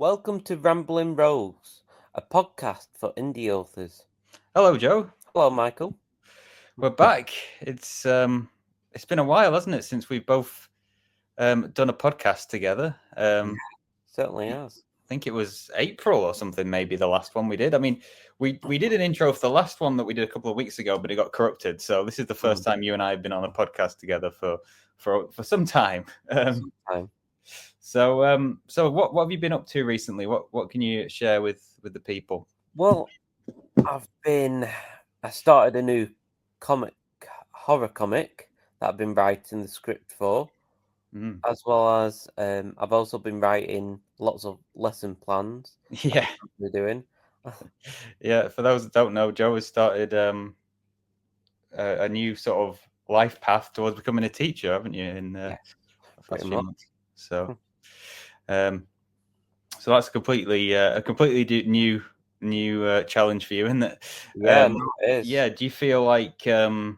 Welcome to Rambling Rogues, a podcast for indie authors. Hello, Joe. Hello, Michael. We're back. It's been a while, hasn't it, since we've both done a podcast together. Certainly has. I think it was April or something, maybe the last one we did. I mean, we did an intro for the last one that we did a couple of weeks ago, but it got corrupted. So this is the first time you and I have been on a podcast together for some time. So what have you been up to recently? What can you share with the people? Well, I started a new horror comic that I've been writing the script for, as well as I've also been writing lots of lesson plans. Yeah, we're doing. Yeah, for those that don't know, Joe has started a new sort of life path towards becoming a teacher, haven't you? Pretty much. So that's completely a completely new challenge for you, isn't it? Yeah, it is. Yeah. Do you feel like because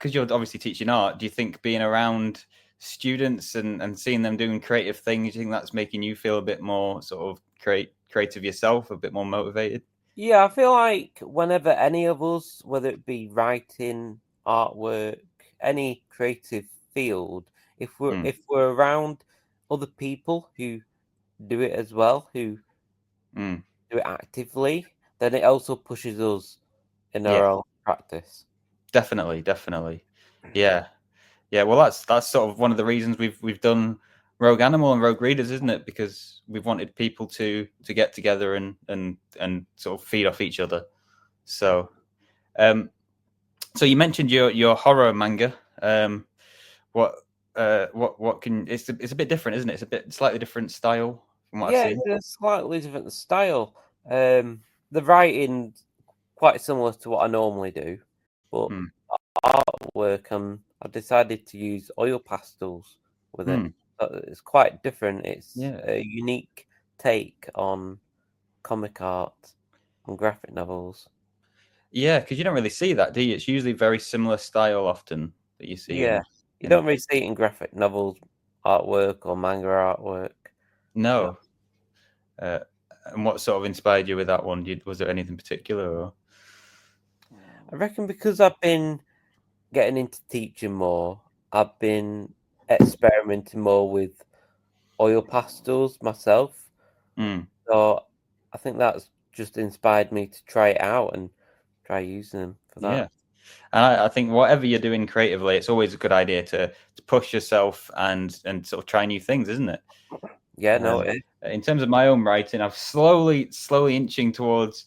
you're obviously teaching art, do you think being around students and seeing them doing creative things, do you think that's making you feel a bit more sort of creative yourself, a bit more motivated? Yeah, I feel like whenever any of us, whether it be writing, artwork, any creative field, if we're around other people who do it as well, who do it actively, then it also pushes us in our own practice. Definitely. Yeah. Well, that's sort of one of the reasons we've done Rogue Animal and Rogue Readers, isn't it? Because we've wanted people to get together and sort of feed off each other. So, so you mentioned your horror manga. What can it's a bit different, isn't it? It's a bit slightly different style from what I've seen. It's a slightly different style. The writing quite similar to what I normally do, but artwork I decided to use oil pastels with it. It's quite different. It's a unique take on comic art and graphic novels. Yeah, because you don't really see that, do you? It's usually very similar style often that you see. Yeah, you don't really see it in graphic novels artwork or manga artwork. No. And what sort of inspired you with that one? Was there anything particular? Or? I reckon because I've been getting into teaching more, I've been experimenting more with oil pastels myself. So I think that's just inspired me to try it out and try using them for that. Yeah. And I think whatever you're doing creatively, it's always a good idea to push yourself and sort of try new things, isn't it? Yeah, no, it is. In terms of my own writing, I'm slowly inching towards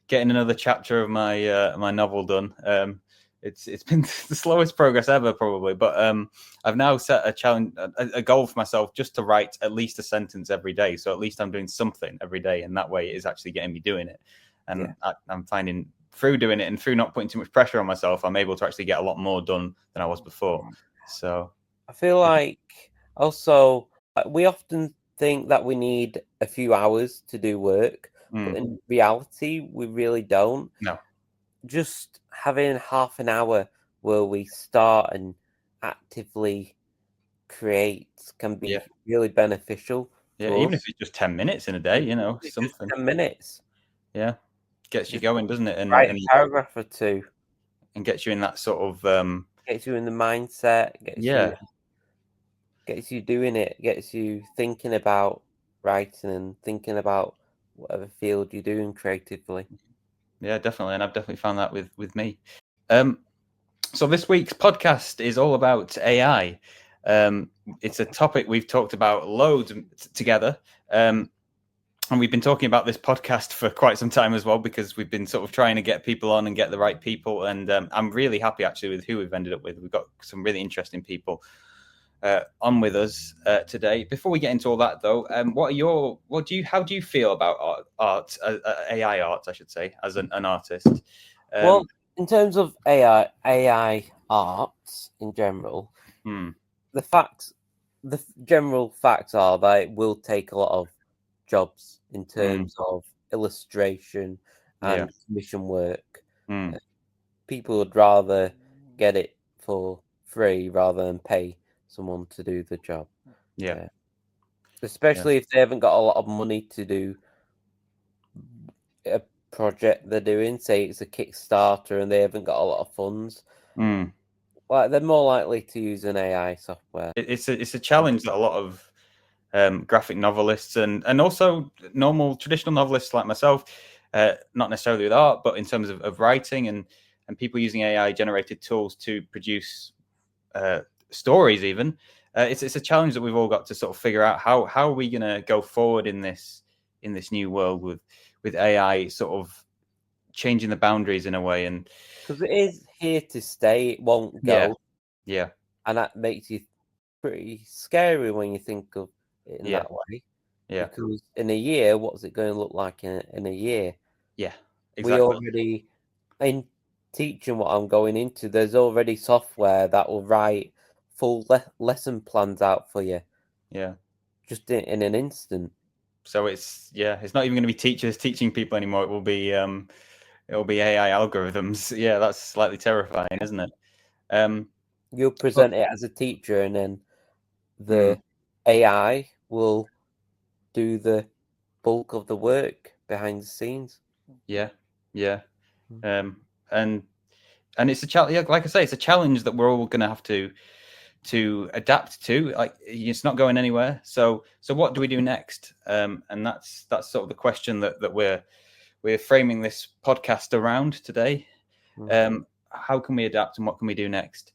getting another chapter of my my novel done. It's been the slowest progress ever, probably, but I've now set a challenge, a goal for myself, just to write at least a sentence every day. So at least I'm doing something every day, and that way it is actually getting me doing it. And I'm finding through doing it and through not putting too much pressure on myself, I'm able to actually get a lot more done than I was before. So I feel like also we often think that we need a few hours to do work, but in reality, we really don't. No. Just having half an hour where we start and actively create can be really beneficial. Yeah, even if it's just 10 minutes in a day, something. 10 minutes. Yeah, gets you going, doesn't it? And write a paragraph or two. And gets you in that sort of... gets you in the mindset, gets you doing it, gets you thinking about writing and thinking about whatever field you're doing creatively. Yeah, definitely. And I've definitely found that with me. So this week's podcast is all about AI. It's a topic we've talked about loads together. And we've been talking about this podcast for quite some time as well, because we've been sort of trying to get people on and get the right people. And I'm really happy actually with who we've ended up with. We've got some really interesting people on with us today. Before we get into all that, though, how do you feel about art, AI art, I should say, as an artist? Well, in terms of AI art in general, the general facts are that it will take a lot of jobs in terms of illustration and commission work. People would rather get it for free rather than pay someone to do the job. Yeah. especially if they haven't got a lot of money to do a project they're doing. Say it's a Kickstarter and they haven't got a lot of funds. Like they're more likely to use an AI software. It's a challenge that a lot of graphic novelists and also normal traditional novelists like myself, not necessarily with art, but in terms of writing and people using AI generated tools to produce stories even. It's a challenge that we've all got to sort of figure out how are we going to go forward in this new world with AI sort of changing the boundaries in a way. And because it is here to stay, it won't go. Yeah. And that makes you pretty scary when you think of it in that way. Yeah. Because in a year, what's it going to look like in a year? Yeah, exactly. We already, in teaching what I'm going into, there's already software that will write full lesson plans out for you. Yeah. Just in an instant. So it's not even going to be teachers teaching people anymore. It will be AI algorithms. Yeah, that's slightly terrifying, isn't it? You'll present it as a teacher, and then the AI will do the bulk of the work behind the scenes. Yeah. And it's a challenge. Like I say, it's a challenge that we're all going to have to adapt to. Like it's not going anywhere. So what do we do next? And that's sort of the question that we're framing this podcast around today. How can we adapt, and what can we do next?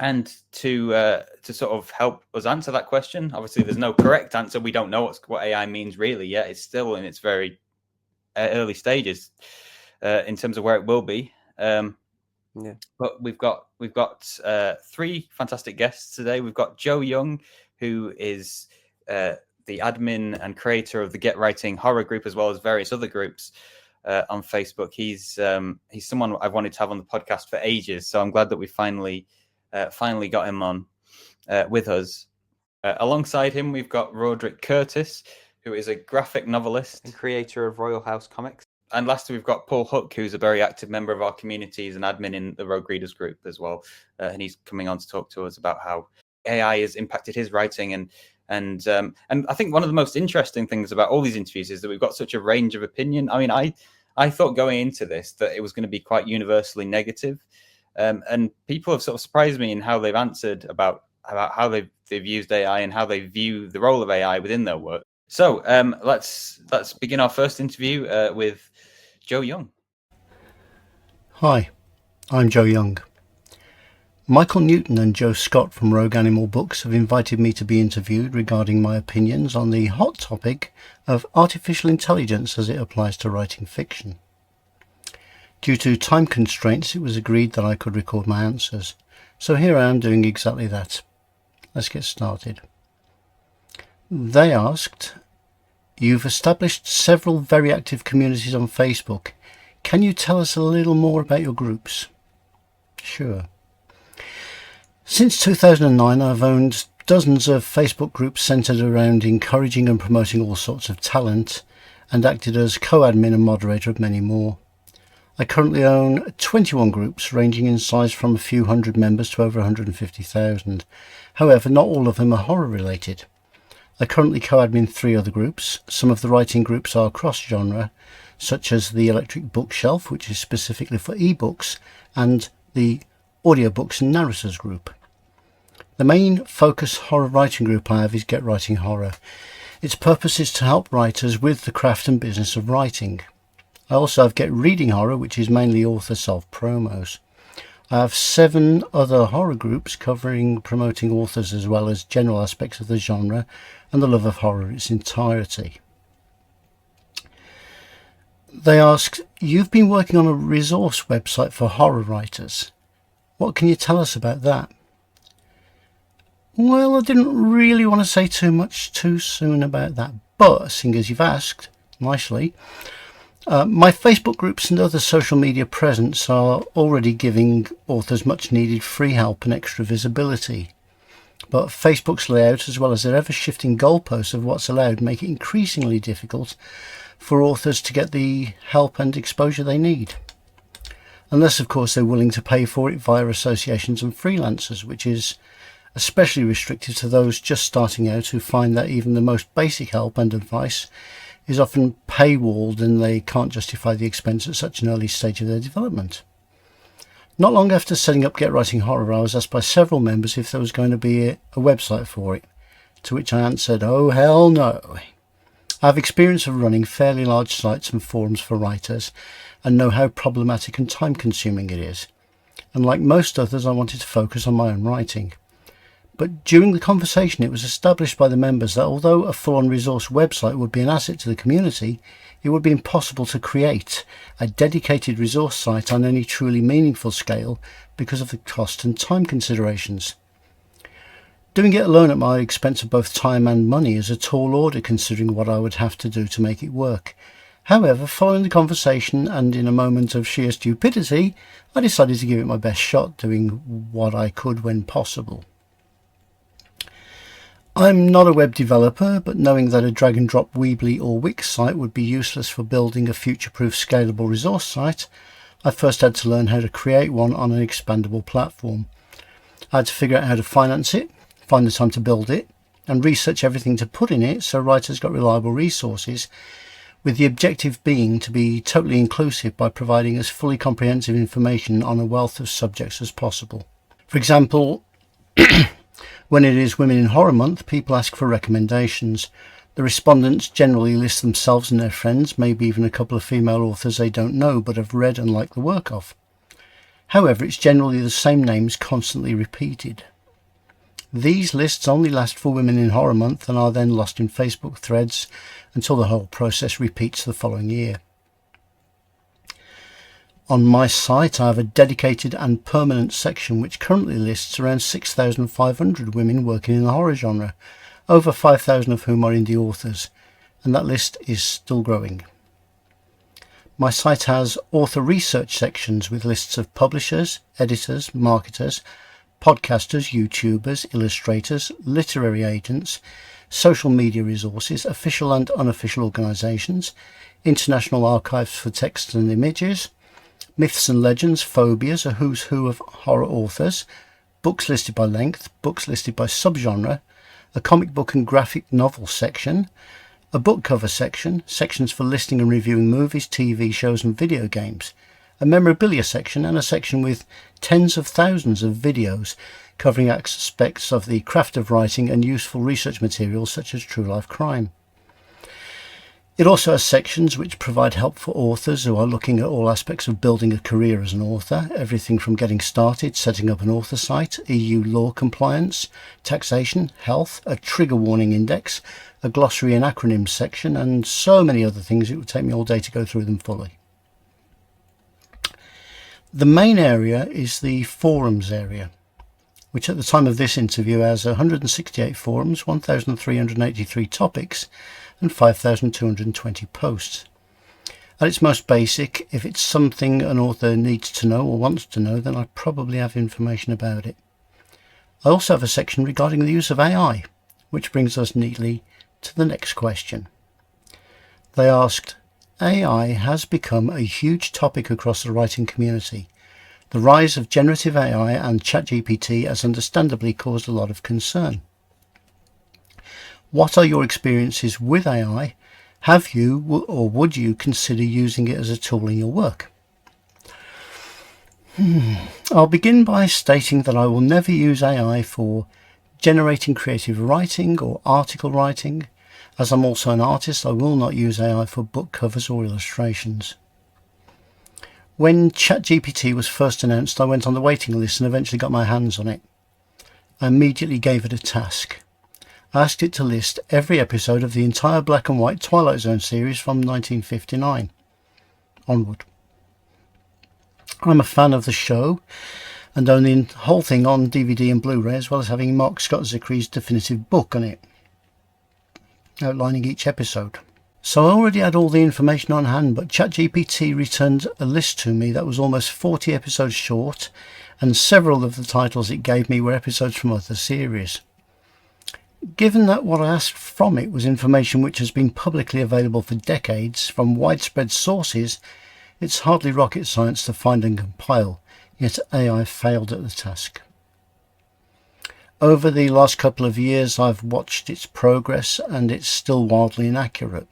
And to sort of help us answer that question, obviously there's no correct answer. We don't know what AI means really yet. It's still in its very early stages in terms of where it will be. But we've got three fantastic guests today. We've got Joe Young, who is the admin and creator of the Get Writing horror group, as well as various other groups on Facebook. He's someone I've wanted to have on the podcast for ages, so I'm glad that we finally got him on with us. Alongside him, we've got Raudric Curtis, who is a graphic novelist and creator of Royal House Comics. And lastly, we've got Paul Hook, who's a very active member of our communities and admin in the Rogue Readers group as well. And he's coming on to talk to us about how AI has impacted his writing. And I think one of the most interesting things about all these interviews is that we've got such a range of opinion. I mean, I thought going into this that it was going to be quite universally negative. And people have sort of surprised me in how they've answered about how they've used AI and how they view the role of AI within their work. So let's begin our first interview with Joe Young. Hi, I'm Joe Young. Michael Newton and Joe Scott from Rogue Animal Books have invited me to be interviewed regarding my opinions on the hot topic of artificial intelligence as it applies to writing fiction. Due to time constraints, it was agreed that I could record my answers. So here I am doing exactly that. Let's get started. They asked, "You've established several very active communities on Facebook. Can you tell us a little more about your groups?" Sure. Since 2009, I've owned dozens of Facebook groups centred around encouraging and promoting all sorts of talent, and acted as co-admin and moderator of many more. I currently own 21 groups, ranging in size from a few hundred members to over 150,000. However, not all of them are horror related. I currently co-admin 3 other groups. Some of the writing groups are cross-genre, such as the Electric Bookshelf, which is specifically for ebooks, and the Audiobooks and Narrators group. The main focus horror writing group I have is Get Writing Horror. Its purpose is to help writers with the craft and business of writing. I also have Get Reading Horror, which is mainly author self-promos. I have 7 other horror groups covering promoting authors as well as general aspects of the genre and the love of horror in its entirety. They asked, "You've been working on a resource website for horror writers. What can you tell us about that?" Well, I didn't really want to say too much too soon about that, but seeing as you've asked nicely, my Facebook groups and other social media presence are already giving authors much needed free help and extra visibility. But Facebook's layout, as well as their ever-shifting goalposts of what's allowed, make it increasingly difficult for authors to get the help and exposure they need. Unless, of course, they're willing to pay for it via associations and freelancers, which is especially restrictive to those just starting out who find that even the most basic help and advice is often paywalled and they can't justify the expense at such an early stage of their development. Not long after setting up Get Writing Horror, I was asked by several members if there was going to be a website for it, to which I answered, oh hell no. I have experience of running fairly large sites and forums for writers and know how problematic and time consuming it is. And like most others, I wanted to focus on my own writing. But during the conversation, it was established by the members that although a full-on resource website would be an asset to the community, it would be impossible to create a dedicated resource site on any truly meaningful scale because of the cost and time considerations. Doing it alone at my expense of both time and money is a tall order considering what I would have to do to make it work. However, following the conversation and in a moment of sheer stupidity, I decided to give it my best shot, doing what I could when possible. I'm not a web developer, but knowing that a drag-and-drop Weebly or Wix site would be useless for building a future-proof scalable resource site, I first had to learn how to create one on an expandable platform. I had to figure out how to finance it, find the time to build it, and research everything to put in it so writers got reliable resources, with the objective being to be totally inclusive by providing as fully comprehensive information on a wealth of subjects as possible. For example, when it is Women in Horror Month, people ask for recommendations. The respondents generally list themselves and their friends, maybe even a couple of female authors they don't know but have read and like the work of. However, it's generally the same names constantly repeated. These lists only last for Women in Horror Month and are then lost in Facebook threads until the whole process repeats the following year. On my site, I have a dedicated and permanent section which currently lists around 6,500 women working in the horror genre, over 5,000 of whom are indie authors, and that list is still growing. My site has author research sections with lists of publishers, editors, marketers, podcasters, YouTubers, illustrators, literary agents, social media resources, official and unofficial organisations, international archives for text and images, myths and legends, phobias, a who's who of horror authors, books listed by length, books listed by subgenre, a comic book and graphic novel section, a book cover section, sections for listing and reviewing movies, TV shows and video games, a memorabilia section, and a section with tens of thousands of videos covering aspects of the craft of writing and useful research materials such as true life crime. It also has sections which provide help for authors who are looking at all aspects of building a career as an author, everything from getting started, setting up an author site, EU law compliance, taxation, health, a trigger warning index, a glossary and acronyms section, and so many other things it would take me all day to go through them fully. The main area is the forums area, which at the time of this interview has 168 forums, 1,383 topics, and 5,220 posts. At its most basic, if it's something an author needs to know or wants to know, then I probably have information about it. I also have a section regarding the use of AI, which brings us neatly to the next question. They asked, AI has become a huge topic across the writing community. The rise of generative AI and ChatGPT has understandably caused a lot of concern. What are your experiences with AI? Have you or would you consider using it as a tool in your work? I'll begin by stating that I will never use AI for generating creative writing or article writing. As I'm also an artist, I will not use AI for book covers or illustrations. When ChatGPT was first announced, I went on the waiting list and eventually got my hands on it. I immediately gave it a task. I asked it to list every episode of the entire black and white Twilight Zone series from 1959 onward. I'm a fan of the show and own the whole thing on DVD and Blu-ray, as well as having Mark Scott Zickry's definitive book on it, outlining each episode. So I already had all the information on hand, but ChatGPT returned a list to me that was almost 40 episodes short, and several of the titles it gave me were episodes from other series. Given that what I asked from it was information which has been publicly available for decades from widespread sources, it's hardly rocket science to find and compile, yet AI failed at the task. Over the last couple of years, I've watched its progress, and it's still wildly inaccurate.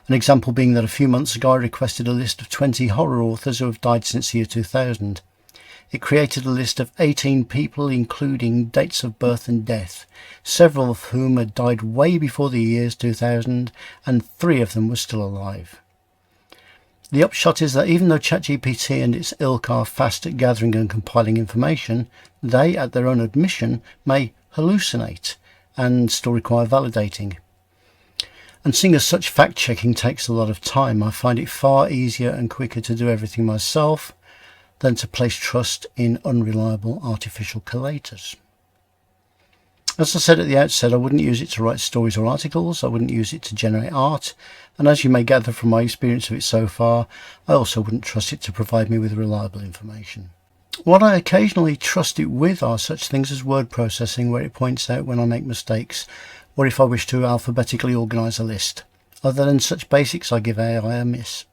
An example being that a few months ago I requested a list of 20 horror authors who have died since the year 2000. It created a list of 18 people, including dates of birth and death, several of whom had died way before the years 2000, and 3 of them were still alive. The upshot is that even though ChatGPT and its ilk are fast at gathering and compiling information, they, at their own admission, may hallucinate and still require validating. And seeing as such fact-checking takes a lot of time, I find it far easier and quicker to do everything myself than to place trust in unreliable artificial collators. As I said at the outset, I wouldn't use it to write stories or articles, I wouldn't use it to generate art, and as you may gather from my experience of it so far, I also wouldn't trust it to provide me with reliable information. What I occasionally trust it with are such things as word processing, where it points out when I make mistakes, or if I wish to alphabetically organise a list. Other than such basics, I give AI a miss.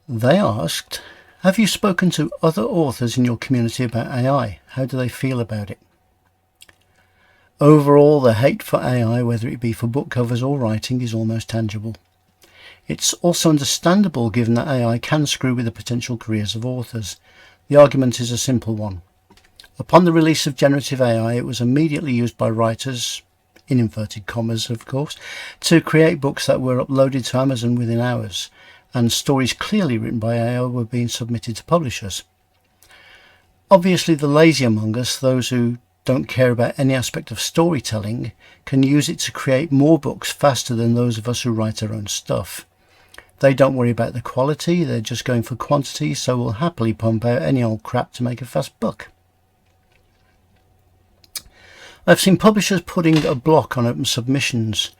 They asked, have you spoken to other authors in your community about AI? How do they feel about it? Overall, the hate for AI, whether it be for book covers or writing, is almost tangible. It's also understandable given that AI can screw with the potential careers of authors. The argument is a simple one. Upon the release of generative AI, it was immediately used by writers, in inverted commas of course, to create books that were uploaded to Amazon within hours, and stories clearly written by AI were being submitted to publishers. Obviously, the lazy among us, those who don't care about any aspect of storytelling, can use it to create more books faster than those of us who write our own stuff. They don't worry about the quality, they're just going for quantity, so will happily pump out any old crap to make a fast buck. I've seen publishers putting a block on open submissions,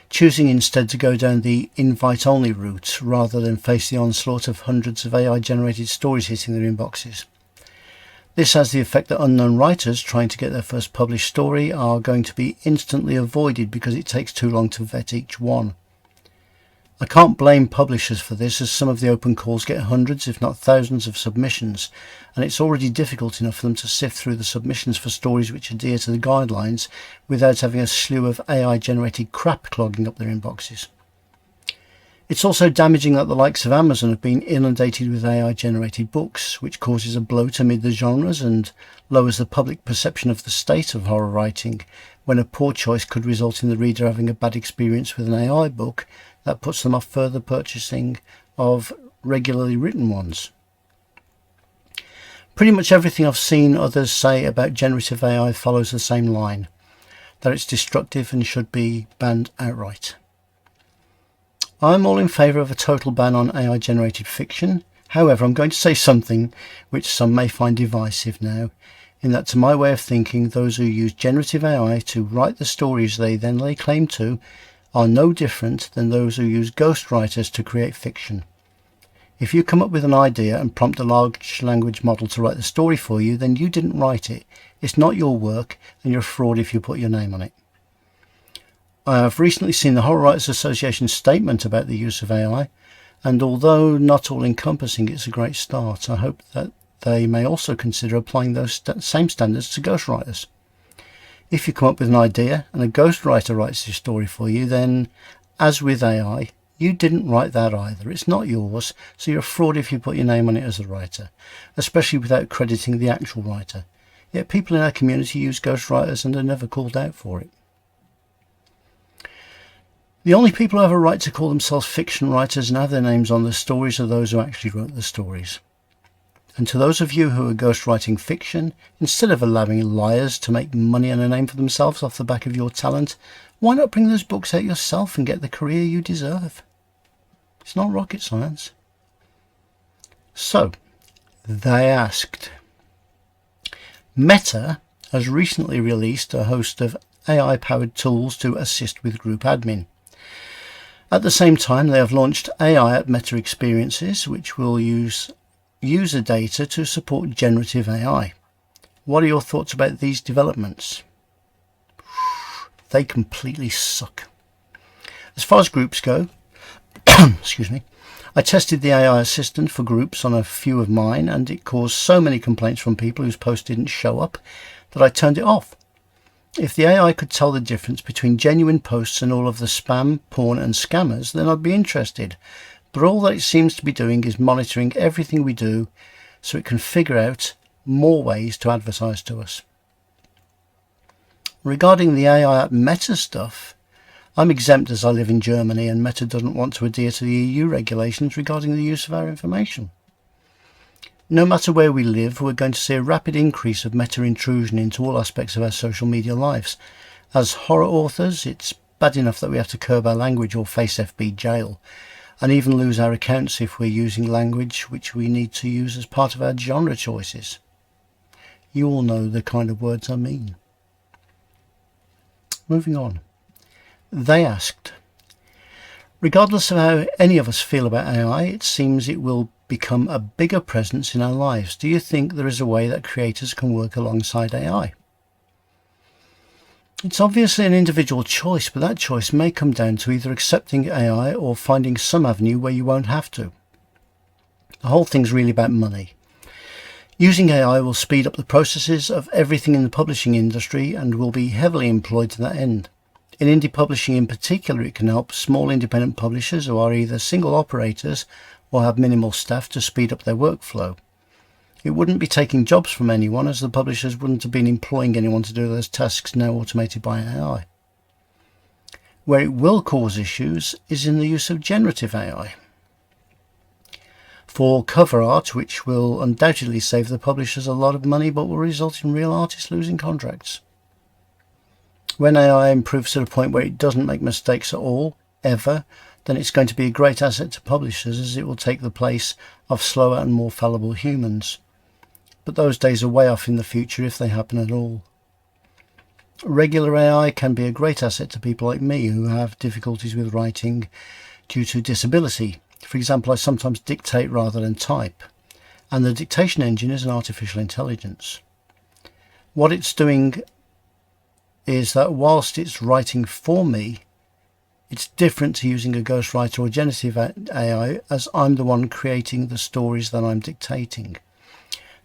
choosing instead to go down the invite-only route rather than face the onslaught of hundreds of AI-generated stories hitting their inboxes. This has the effect that unknown writers trying to get their first published story are going to be instantly avoided because it takes too long to vet each one. I can't blame publishers for this, as some of the open calls get hundreds if not thousands of submissions, and it's already difficult enough for them to sift through the submissions for stories which adhere to the guidelines without having a slew of AI-generated crap clogging up their inboxes. It's also damaging that the likes of Amazon have been inundated with AI-generated books, which causes a bloat amid the genres and lowers the public perception of the state of horror writing, when a poor choice could result in the reader having a bad experience with an AI book that puts them off further purchasing of regularly written ones. Pretty much everything I've seen others say about generative AI follows the same line, that it's destructive and should be banned outright. I'm all in favour of a total ban on AI-generated fiction. However, I'm going to say something which some may find divisive now, in that to my way of thinking, those who use generative AI to write the stories they then lay claim to are no different than those who use ghostwriters to create fiction. If you come up with an idea and prompt a large language model to write the story for you, then you didn't write it. It's not your work, and you're a fraud if you put your name on it. I have recently seen the Horror Writers Association's statement about the use of AI, and although not all-encompassing, it's a great start. I hope that they may also consider applying those same standards to ghostwriters. If you come up with an idea and a ghostwriter writes your story for you, then, as with AI, you didn't write that either. It's not yours, so you're a fraud if you put your name on it as a writer, especially without crediting the actual writer. Yet people in our community use ghostwriters and are never called out for it. The only people who have a right to call themselves fiction writers and have their names on the stories are those who actually wrote the stories. And to those of you who are ghostwriting fiction, instead of allowing liars to make money and a name for themselves off the back of your talent, why not bring those books out yourself and get the career you deserve? It's not rocket science. So, they asked. Meta has recently released a host of AI-powered tools to assist with group admin. At the same time, they have launched AI at Meta Experiences, which will use user data to support generative AI. What are your thoughts about these developments? They completely suck. As far as groups go, excuse me, I tested the AI assistant for groups on a few of mine, and it caused so many complaints from people whose posts didn't show up that I turned it off. If the AI could tell the difference between genuine posts and all of the spam, porn and scammers, then I'd be interested. But all that it seems to be doing is monitoring everything we do so it can figure out more ways to advertise to us. Regarding the AI at Meta stuff, I'm exempt as I live in Germany and Meta doesn't want to adhere to the EU regulations regarding the use of our information. No matter where we live, we're going to see a rapid increase of meta intrusion into all aspects of our social media lives. As horror authors, it's bad enough that we have to curb our language or face FB jail, and even lose our accounts if we're using language which we need to use as part of our genre choices. You all know the kind of words I mean. Moving on. They asked, regardless of how any of us feel about AI, it seems it will become a bigger presence in our lives. Do you think there is a way that creators can work alongside AI? It's obviously an individual choice, but that choice may come down to either accepting AI or finding some avenue where you won't have to. The whole thing's really about money. Using AI will speed up the processes of everything in the publishing industry and will be heavily employed to that end. In indie publishing in particular, it can help small independent publishers who are either single operators or have minimal staff to speed up their workflow. It wouldn't be taking jobs from anyone, as the publishers wouldn't have been employing anyone to do those tasks now automated by AI. Where it will cause issues is in the use of generative AI. For cover art, which will undoubtedly save the publishers a lot of money but will result in real artists losing contracts. When AI improves to the point where it doesn't make mistakes at all, ever, then it's going to be a great asset to publishers, as it will take the place of slower and more fallible humans. But those days are way off in the future if they happen at all. Regular AI can be a great asset to people like me who have difficulties with writing due to disability. For example, I sometimes dictate rather than type, and the dictation engine is an artificial intelligence. What it's doing is that whilst it's writing for me, it's different to using a ghostwriter or generative AI, as I'm the one creating the stories that I'm dictating.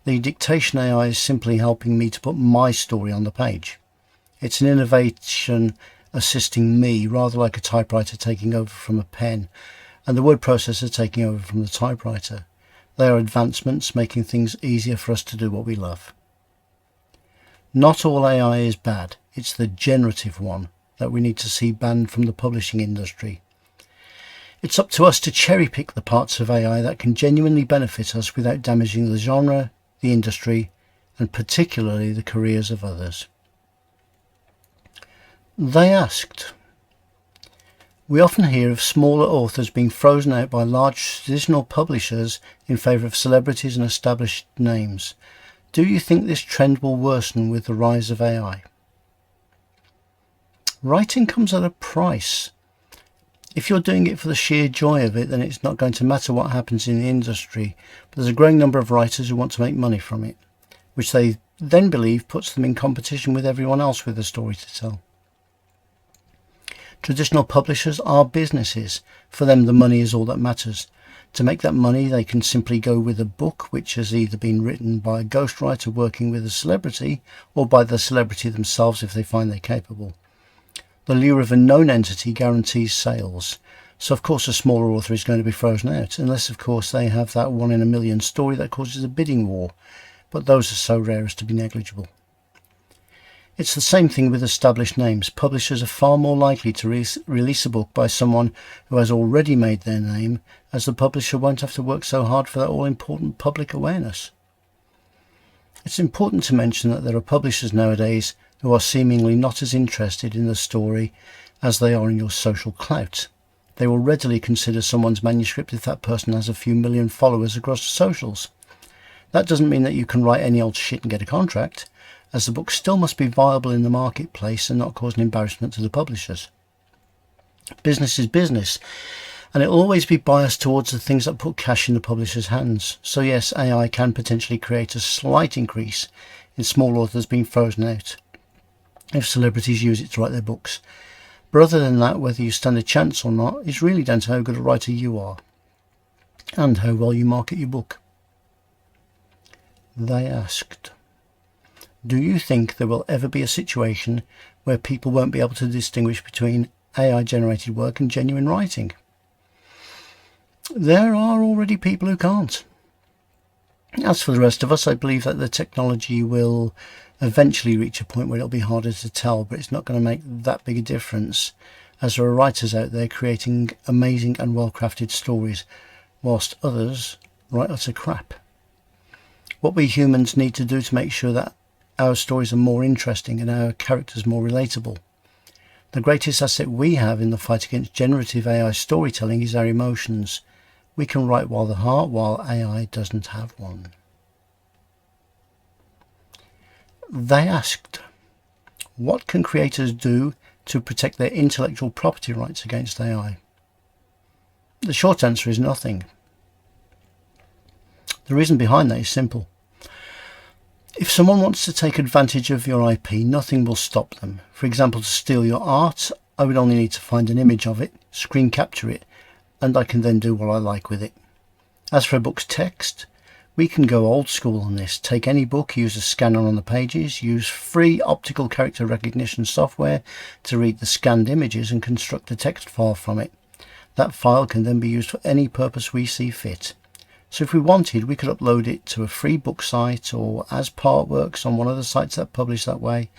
The dictation AI is simply helping me to put my story on the page. It's an innovation assisting me, rather like a typewriter taking over from a pen, and the word processor taking over from the typewriter. They are advancements making things easier for us to do what we love. Not all AI is bad. It's the generative one that we need to see banned from the publishing industry. It's up to us to cherry pick the parts of AI that can genuinely benefit us without damaging the genre, the industry, and particularly the careers of others. They asked, we often hear of smaller authors being frozen out by large traditional publishers in favour of celebrities and established names. Do you think this trend will worsen with the rise of AI? Writing comes at a price. If you're doing it for the sheer joy of it, then it's not going to matter what happens in the industry. But there's a growing number of writers who want to make money from it, which they then believe puts them in competition with everyone else with a story to tell. Traditional publishers are businesses. For them, the money is all that matters. To make that money, they can simply go with a book which has either been written by a ghostwriter working with a celebrity or by the celebrity themselves if they find they're capable. The lure of a known entity guarantees sales. So of course a smaller author is going to be frozen out, unless of course they have that 1 in a million story that causes a bidding war, but those are so rare as to be negligible. It's the same thing with established names. Publishers are far more likely to release a book by someone who has already made their name, as the publisher won't have to work so hard for that all-important public awareness. It's important to mention that there are publishers nowadays who are seemingly not as interested in the story as they are in your social clout. They will readily consider someone's manuscript if that person has a few million followers across the socials. That doesn't mean that you can write any old shit and get a contract, as the book still must be viable in the marketplace and not cause an embarrassment to the publishers. Business is business, and it will always be biased towards the things that put cash in the publisher's hands. So yes, AI can potentially create a slight increase in small authors being frozen out if celebrities use it to write their books. But other than that, whether you stand a chance or not is really down to how good a writer you are and how well you market your book. They asked, Do you think there will ever be a situation where people won't be able to distinguish between AI-generated work and genuine writing? There are already people who can't. As for the rest of us, I believe that the technology will eventually reach a point where it'll be harder to tell, but it's not going to make that big a difference, as there are writers out there creating amazing and well-crafted stories, whilst others write utter crap. What we humans need to do to make sure that our stories are more interesting and our characters more relatable. The greatest asset we have in the fight against generative AI storytelling is our emotions. We can write while AI doesn't have one. They asked, what can creators do to protect their intellectual property rights against AI? The short answer is nothing. The reason behind that is simple. If someone wants to take advantage of your IP, nothing will stop them. For example, to steal your art, I would only need to find an image of it, screen capture it, and I can then do what I like with it. As for a book's text, we can go old school on this. Take any book, use a scanner on the pages, use free optical character recognition software to read the scanned images and construct a text file from it. That file can then be used for any purpose we see fit. So if we wanted, we could upload it to a free book site or as partworks on one of the sites that publish that way.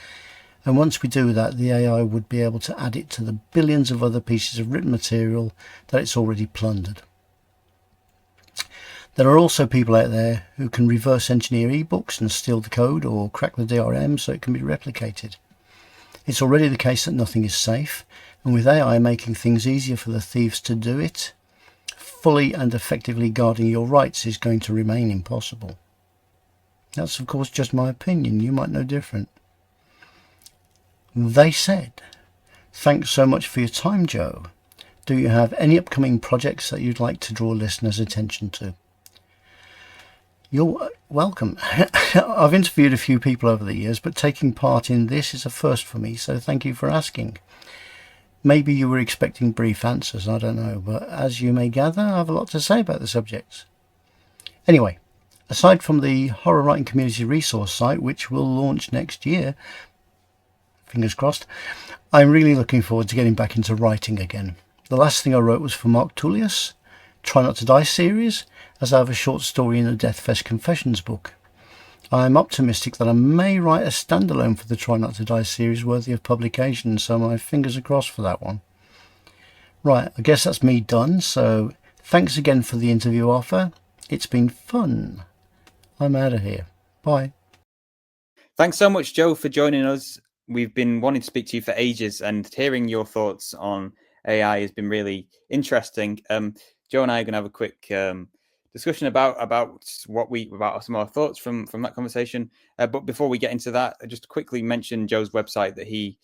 And once we do that, the AI would be able to add it to the billions of other pieces of written material that it's already plundered. There are also people out there who can reverse engineer ebooks and steal the code or crack the DRM so it can be replicated. It's already the case that nothing is safe, and with AI making things easier for the thieves to do it, fully and effectively guarding your rights is going to remain impossible. That's of course just my opinion, you might know different. They said, thanks so much for your time, Joe. Do you have any upcoming projects that you'd like to draw listeners' attention to? You're welcome. I've interviewed a few people over the years, but taking part in this is a first for me, so thank you for asking. Maybe you were expecting brief answers, I don't know, but as you may gather, I have a lot to say about the subject. Anyway, aside from the Horror Writing Community Resource site, which will launch next year, fingers crossed, I'm really looking forward to getting back into writing again. The last thing I wrote was for Mark Tullius, Try Not to Die series, as I have a short story in the Deathfest Confessions book. I'm optimistic that I may write a standalone for the Try Not to Die series worthy of publication, so my fingers are crossed for that one. Right, I guess that's me done, so thanks again for the interview offer. It's been fun. I'm out of here. Bye. Thanks so much, Joe, for joining us. We've been wanting to speak to you for ages, and hearing your thoughts on AI has been really interesting. Joe and I are going to have a quick discussion about some of our thoughts from that conversation. But before we get into that, I just quickly mention Joe's website that he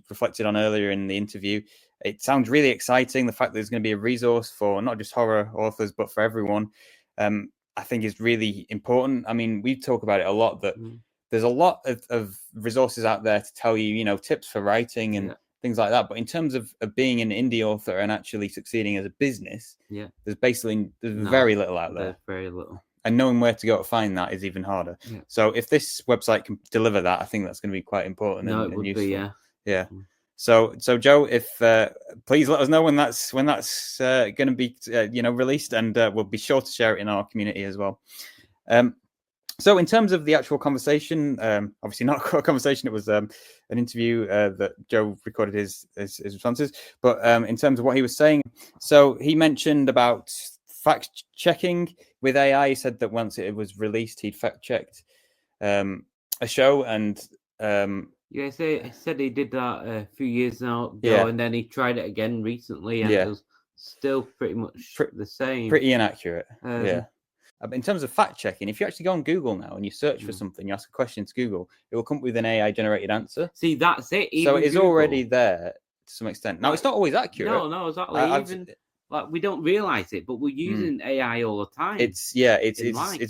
reflected on earlier in the interview. It sounds really exciting. The fact that there's going to be a resource for not just horror authors, but for everyone, I think is really important. I mean, we talk about it a lot, that there's a lot of resources out there to tell you, tips for writing and things like that. But in terms of being an indie author and actually succeeding as a business, there's very little out there. There's very little. And knowing where to go to find that is even harder. Yeah. So if this website can deliver that, I think that's going to be quite important and useful. Yeah. So Joe, if please let us know when that's going to be released, and we'll be sure to share it in our community as well. So in terms of the actual conversation, obviously not a conversation, it was an interview that Joe recorded his responses. But in terms of what he was saying, so he mentioned about fact checking with AI. He said that once it was released, he'd fact checked a show, and he said he did that a few years ago, and then he tried it again recently, and it was still pretty much the same. Pretty inaccurate. In terms of fact checking, if you actually go on Google now and you search for something, you ask a question to Google, it will come up with an AI generated answer. See, that's it. So it is already there to some extent. Now, it's not always accurate. No, exactly. We don't realize it, but we're using AI all the time. It's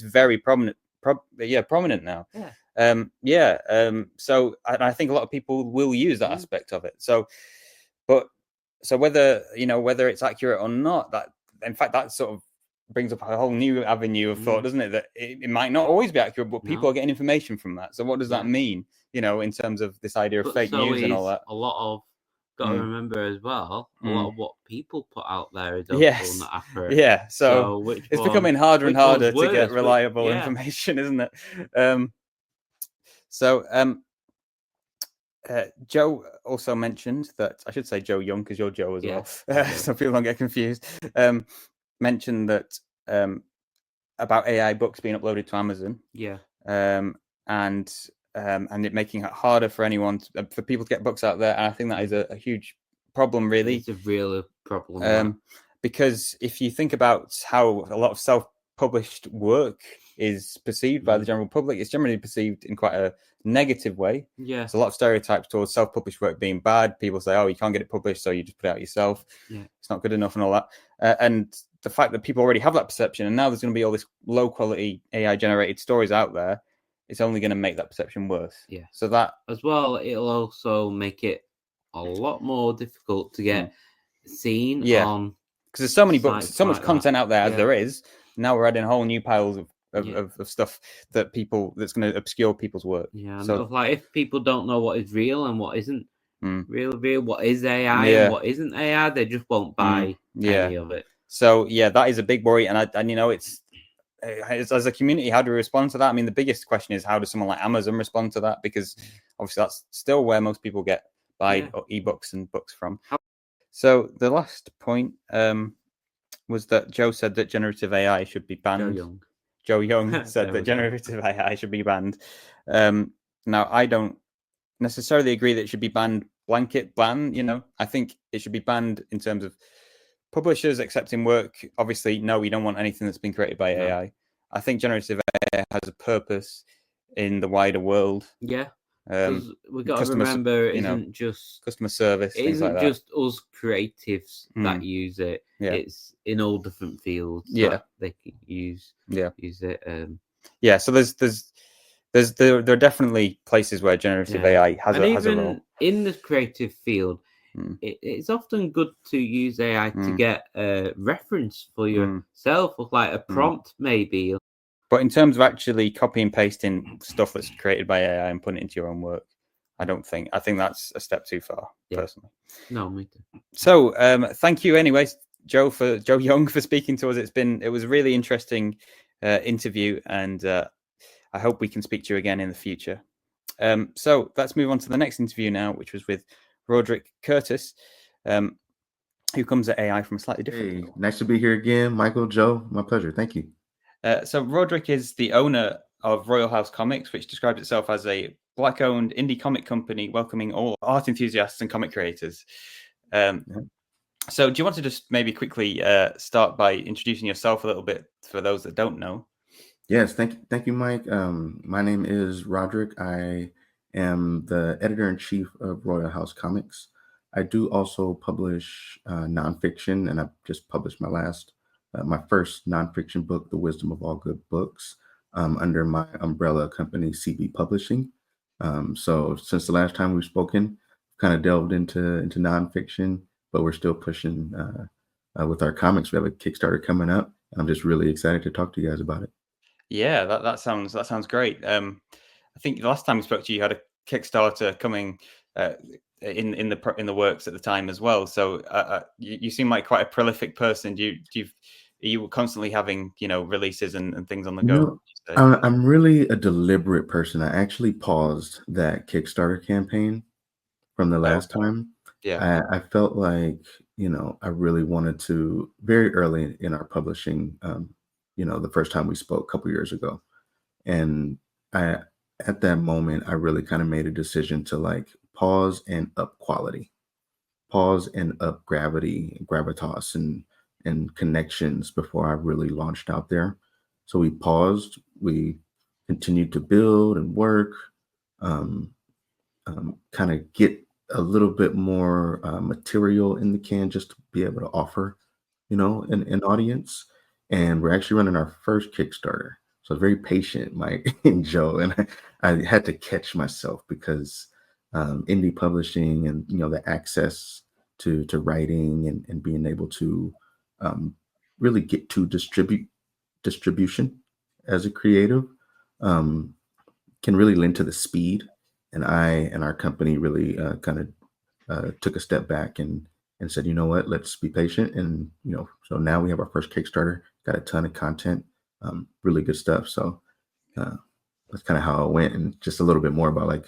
very prominent. Prominent now. So I think a lot of people will use that aspect of it. So whether it's accurate or not, that in fact that's sort of brings up a whole new avenue of thought, doesn't it? That it might not always be accurate, but people are getting information from that. So what does that mean? You know, in terms of this idea of fake news and all that. A lot of got to remember as well. A lot of what people put out there is also not accurate. Yeah. So it's becoming harder and harder to get reliable information, isn't it? Joe also mentioned that, I should say Joe Young because you're Joe as well, so people don't get confused. Mentioned that about AI books being uploaded to Amazon. And it making it harder for anyone for people to get books out there. And I think that is a huge problem, really. It's a real problem. Because if you think about how a lot of self-published work is perceived by the general public, it's generally perceived in quite a negative way. There's a lot of stereotypes towards self-published work being bad. People say, oh, you can't get it published, so you just put it out yourself. It's not good enough and all that. And the fact that people already have that perception, and now there's going to be all this low-quality AI-generated stories out there, it's only going to make that perception worse. So that as well, it'll also make it a lot more difficult to get seen on, because there's so many books, so much content out there as there is. Now we're adding whole new piles of stuff that's going to obscure people's work. So like if people don't know what is real and what isn't real, what is AI and what isn't AI, they just won't buy any of it. So that is a big worry, and you know, it's as a community, how do we respond to that? I mean, the biggest question is, how does someone like Amazon respond to that? Because obviously that's still where most people buy ebooks and books from. So the last point was that Joe said that generative AI should be banned. Joe Young said that generative AI should be banned. Now, I don't necessarily agree that it should be banned, blanket ban. You know, I think it should be banned in terms of publishers accepting work. Obviously, no, we don't want anything that's been created by AI. I think generative AI has a purpose in the wider world. Because we've got to remember, it isn't just customer service. It isn't like just us creatives that use it. It's in all different fields. That they can use it. So there are definitely places where generative AI has a role. In the creative field, it's often good to use AI to get a reference for yourself, or like a prompt maybe. But in terms of actually copy and pasting stuff that's created by AI and putting it into your own work, I think that's a step too far, personally. No, me too. So thank you anyways, Joe Young, for speaking to us. It was a really interesting interview, and I hope we can speak to you again in the future. So let's move on to the next interview now, which was with Raudric Curtis, who comes at AI from a slightly different angle. Nice to be here again, Michael, Joe. My pleasure. Thank you. So Raudric is the owner of Royal House Comics, which describes itself as a Black-owned indie comic company welcoming all art enthusiasts and comic creators. So do you want to just maybe quickly start by introducing yourself a little bit for those that don't know? Yes, thank you, Mike. My name is Raudric. I am the editor-in-chief of Royal House Comics. I do also publish nonfiction, and I've just published my first nonfiction book, The Wisdom of All Good Books, under my umbrella company, CB Publishing. So since the last time we've spoken, kind of delved into nonfiction, but we're still pushing with our comics. We have a Kickstarter coming up, and I'm just really excited to talk to you guys about it. Yeah, that sounds great. I think the last time we spoke to you, you had a Kickstarter coming in the works at the time as well. So you seem like quite a prolific person. Are you constantly having releases and things on the go? I'm really a deliberate person. I actually paused that Kickstarter campaign from the last time. I felt like I really wanted to, very early in our publishing, the first time we spoke a couple years ago, and at that moment I really kind of made a decision to pause and up quality, pause and up gravitas and connections before I really launched out there. So we paused, we continued to build and work, kind of get a little bit more material in the can just to be able to offer, an audience. And we're actually running our first Kickstarter. So I was very patient, Mike and Joe, and I had to catch myself because indie publishing and, the access to writing and being able to really get to distribution as a creative can really lend to the speed. And I and our company really kind of took a step back and said, you know what, let's be patient. And, so now we have our first Kickstarter, got a ton of content, really good stuff. So that's kind of how it went. And just a little bit more about like,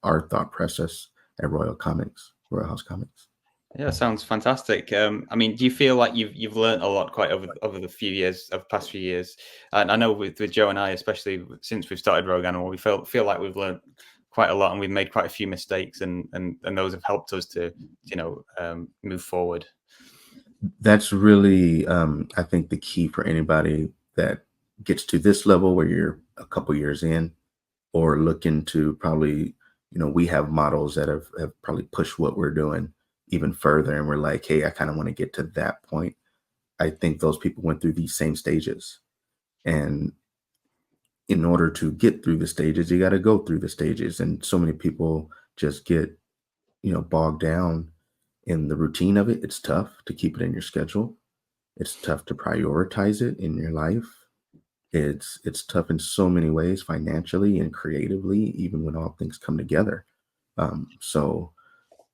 our thought process at Royal House Comics. Yeah, sounds fantastic. I mean, do you feel like you've learned a lot quite over the past few years? And I know with Joe and I, especially since we've started Rogue Animal, we feel like we've learned quite a lot, and we've made quite a few mistakes, and those have helped us to move forward. That's really I think the key for anybody that gets to this level where you're a couple years in, or looking to probably, we have models that have probably pushed what we're doing even further, and we're like, hey, I kind of want to get to that point. I think those people went through these same stages, and in order to get through the stages, you got to go through the stages. And so many people just get, bogged down in the routine of it. It's tough to keep it in your schedule. It's tough to prioritize it in your life. It's tough in so many ways, financially and creatively, even when all things come together. So,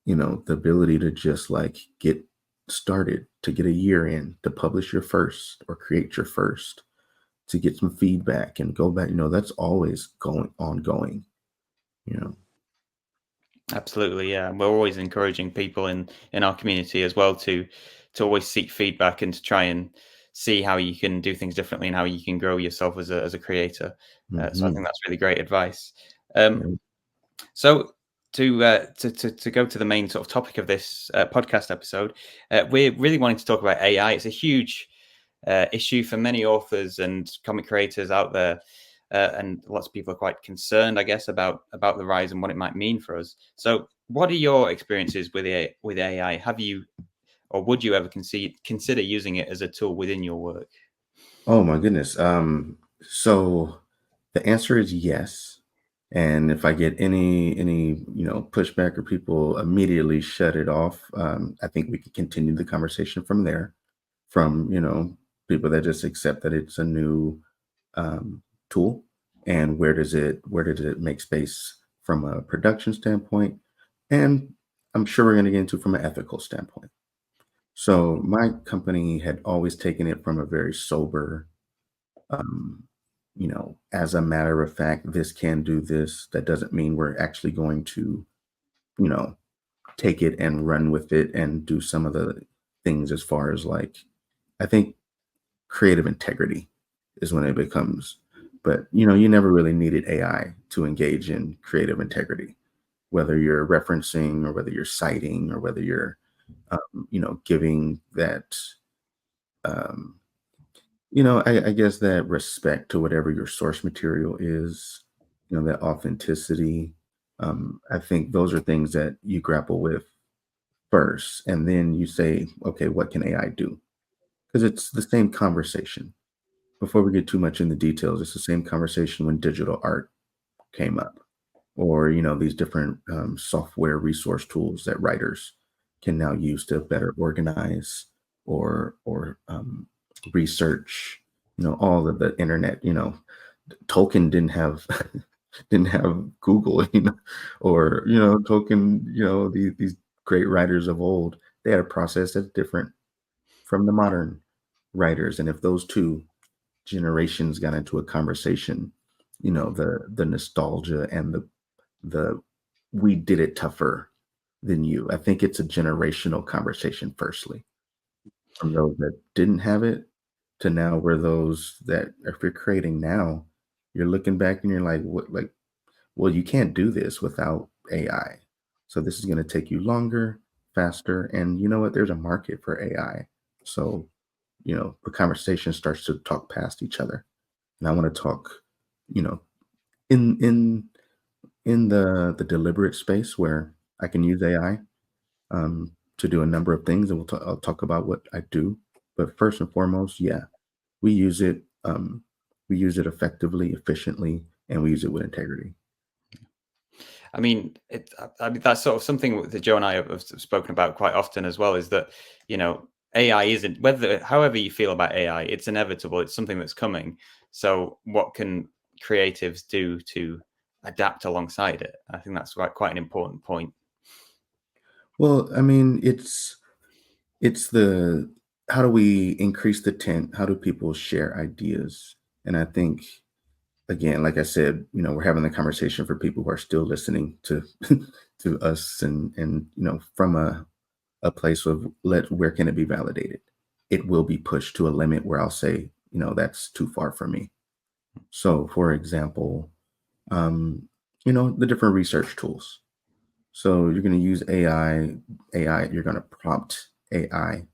the ability to just like get started, to get a year in, to publish your first or create your first, to get some feedback and go back, that's always ongoing. Absolutely, yeah. We're always encouraging people in our community as well to always seek feedback and to try and see how you can do things differently and how you can grow yourself as a creator. So I think that's really great advice. So to go to the main sort of topic of this podcast episode, we're really wanting to talk about AI. It's a huge issue for many authors and comic creators out there. And lots of people are quite concerned, I guess, about the rise and what it might mean for us. So what are your experiences with AI? Have you, or would you ever consider using it as a tool within your work? Oh my goodness. So the answer is yes. And if I get any pushback or people immediately shut it off, I think we can continue the conversation from there. From people that just accept that it's a new tool, and where does it make space from a production standpoint, and I'm sure we're going to get into from an ethical standpoint. So my company had always taken it from a very sober, as a matter of fact, this can do this. That doesn't mean we're actually going to, take it and run with it and do some of the things as far as like, I think creative integrity is when it becomes, but you never really needed AI to engage in creative integrity, whether you're referencing or whether you're citing or whether you're, giving that, I guess that respect to whatever your source material is, that authenticity. I think those are things that you grapple with first, and then you say, okay, what can AI do? Because it's the same conversation. Before we get too much in the details, it's the same conversation when digital art came up, or these different software resource tools that writers can now use to better organize or research. All of the internet. Tolkien didn't have didn't have Google, or Tolkien. These great writers of old, they had a process that's different from the modern writers, and if those two generations got into a conversation, the nostalgia and the we did it tougher than you. I think it's a generational conversation, firstly, from those that didn't have it to now where those that, if you're creating now, you're looking back and you're like, what, like, well, you can't do this without AI. So this is going to take you longer, faster. And you know what? There's a market for AI. So, the conversation starts to talk past each other. And I want to talk, in the deliberate space where I can use AI to do a number of things, and I'll talk about what I do. But first and foremost, yeah, we use it. We use it effectively, efficiently, and we use it with integrity. I mean, that's sort of something that Joe and I have spoken about quite often as well. Is that AI isn't, however you feel about AI, it's inevitable. It's something that's coming. So what can creatives do to adapt alongside it? I think that's quite an important point. Well, I mean, it's the how do we increase the tent? How do people share ideas? And I think, again, like I said, we're having the conversation for people who are still listening to to us, and from a place of where can it be validated? It will be pushed to a limit where I'll say, that's too far for me. So, for example, the different research tools. So you're going to use AI. You're going to prompt AI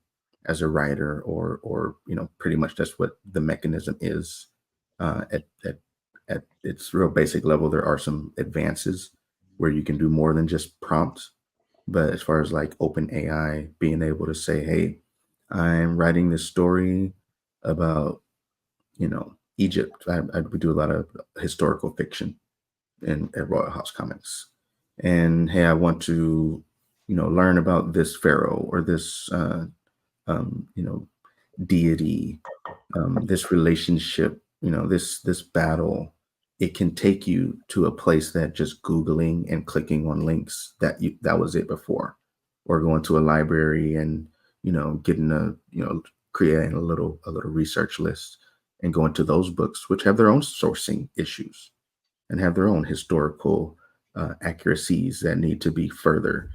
as a writer, or pretty much that's what the mechanism is. At its real basic level, there are some advances where you can do more than just prompt. But as far as like open AI being able to say, hey, I'm writing this story about, Egypt. We do a lot of historical fiction at Royal House Comics. And hey, I want to, learn about this pharaoh or this, deity, this relationship, this battle. It can take you to a place that just Googling and clicking on links that was it before, or going to a library and getting creating a little research list and going to those books, which have their own sourcing issues and have their own historical accuracies that need to be further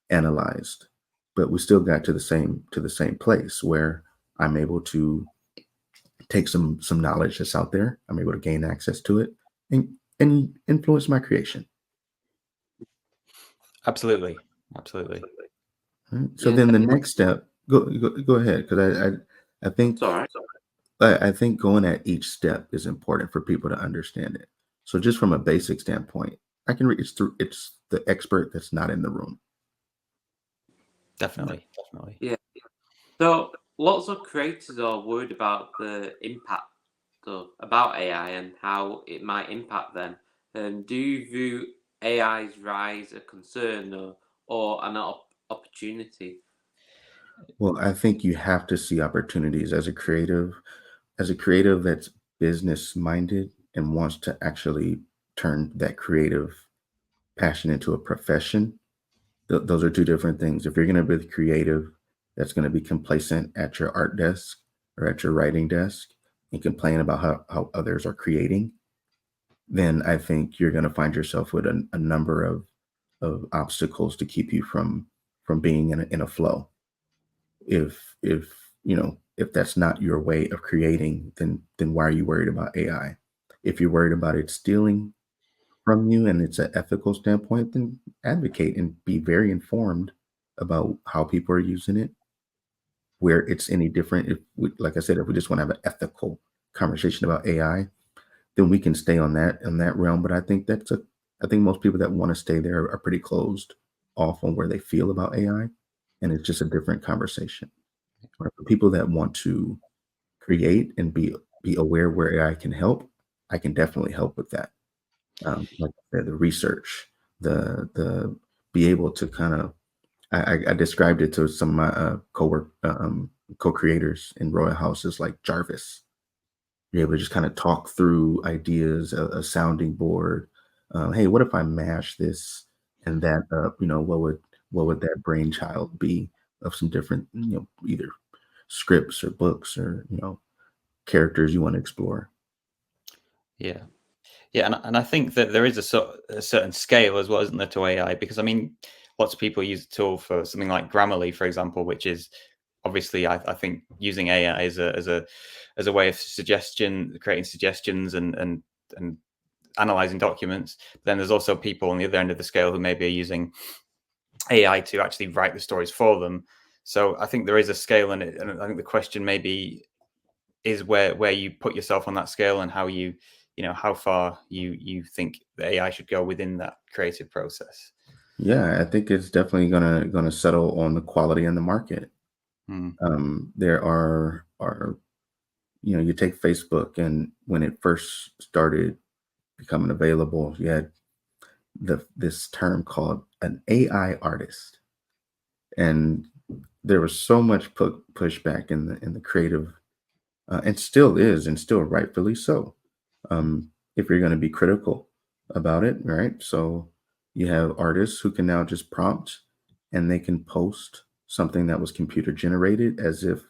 analyzed. But we still got to the same place where I'm able to take some knowledge that's out there. I'm able to gain access to it and influence my creation. Absolutely. Right? So then the next step, go ahead, because I think It's all right. I think going at each step is important for people to understand it. So just from a basic standpoint, I can read it's the expert that's not in the room. Definitely. Yeah. So lots of creators are worried about the impact about AI and how it might impact them. Do you view AI's rise a concern or an opportunity? Well, I think you have to see opportunities as a creative that's business minded and wants to actually turn that creative passion into a profession. Those are two different things. If you're going to be creative, that's going to be complacent at your art desk or at your writing desk and complain about how others are creating, then I think you're going to find yourself with a number of obstacles to keep you from being in a flow. If if that's not your way of creating, then why are you worried about AI? If you're worried about it stealing from you and it's an ethical standpoint, then advocate and be very informed about how people are using it, where it's any different. Like I said, if we just want to have an ethical conversation about AI, then we can stay on that realm. But I think I think most people that want to stay there are pretty closed off on where they feel about AI, and it's just a different conversation. Or for people that want to create and be aware where AI can help, I can definitely help with that. Like I said, the research, the be able to kind of, I described it to some of my co-creators in Royal Houses like Jarvis. You're able to just kind of talk through ideas, a sounding board. Hey, what if I mash this and that up? What would that brainchild be of some different, either scripts or books or characters you want to explore? Yeah. And I think that there is a certain scale as well, isn't there, to AI? Because I mean, lots of people use the tool for something like Grammarly, for example, which is obviously I think using AI as a way of creating suggestions and analyzing documents. But then there's also people on the other end of the scale who maybe are using AI to actually write the stories for them. So I think there is a scale in it, and I think the question maybe is where you put yourself on that scale and how how far you think the AI should go within that creative process. Yeah, I think it's definitely gonna settle on the quality and the market. There are you take Facebook, and when it first started becoming available, you had this term called an AI artist, and there was so much pushback in the creative, and still is, and still rightfully so. If you're going to be critical about it, right? So you have artists who can now just prompt, and they can post something that was computer generated as if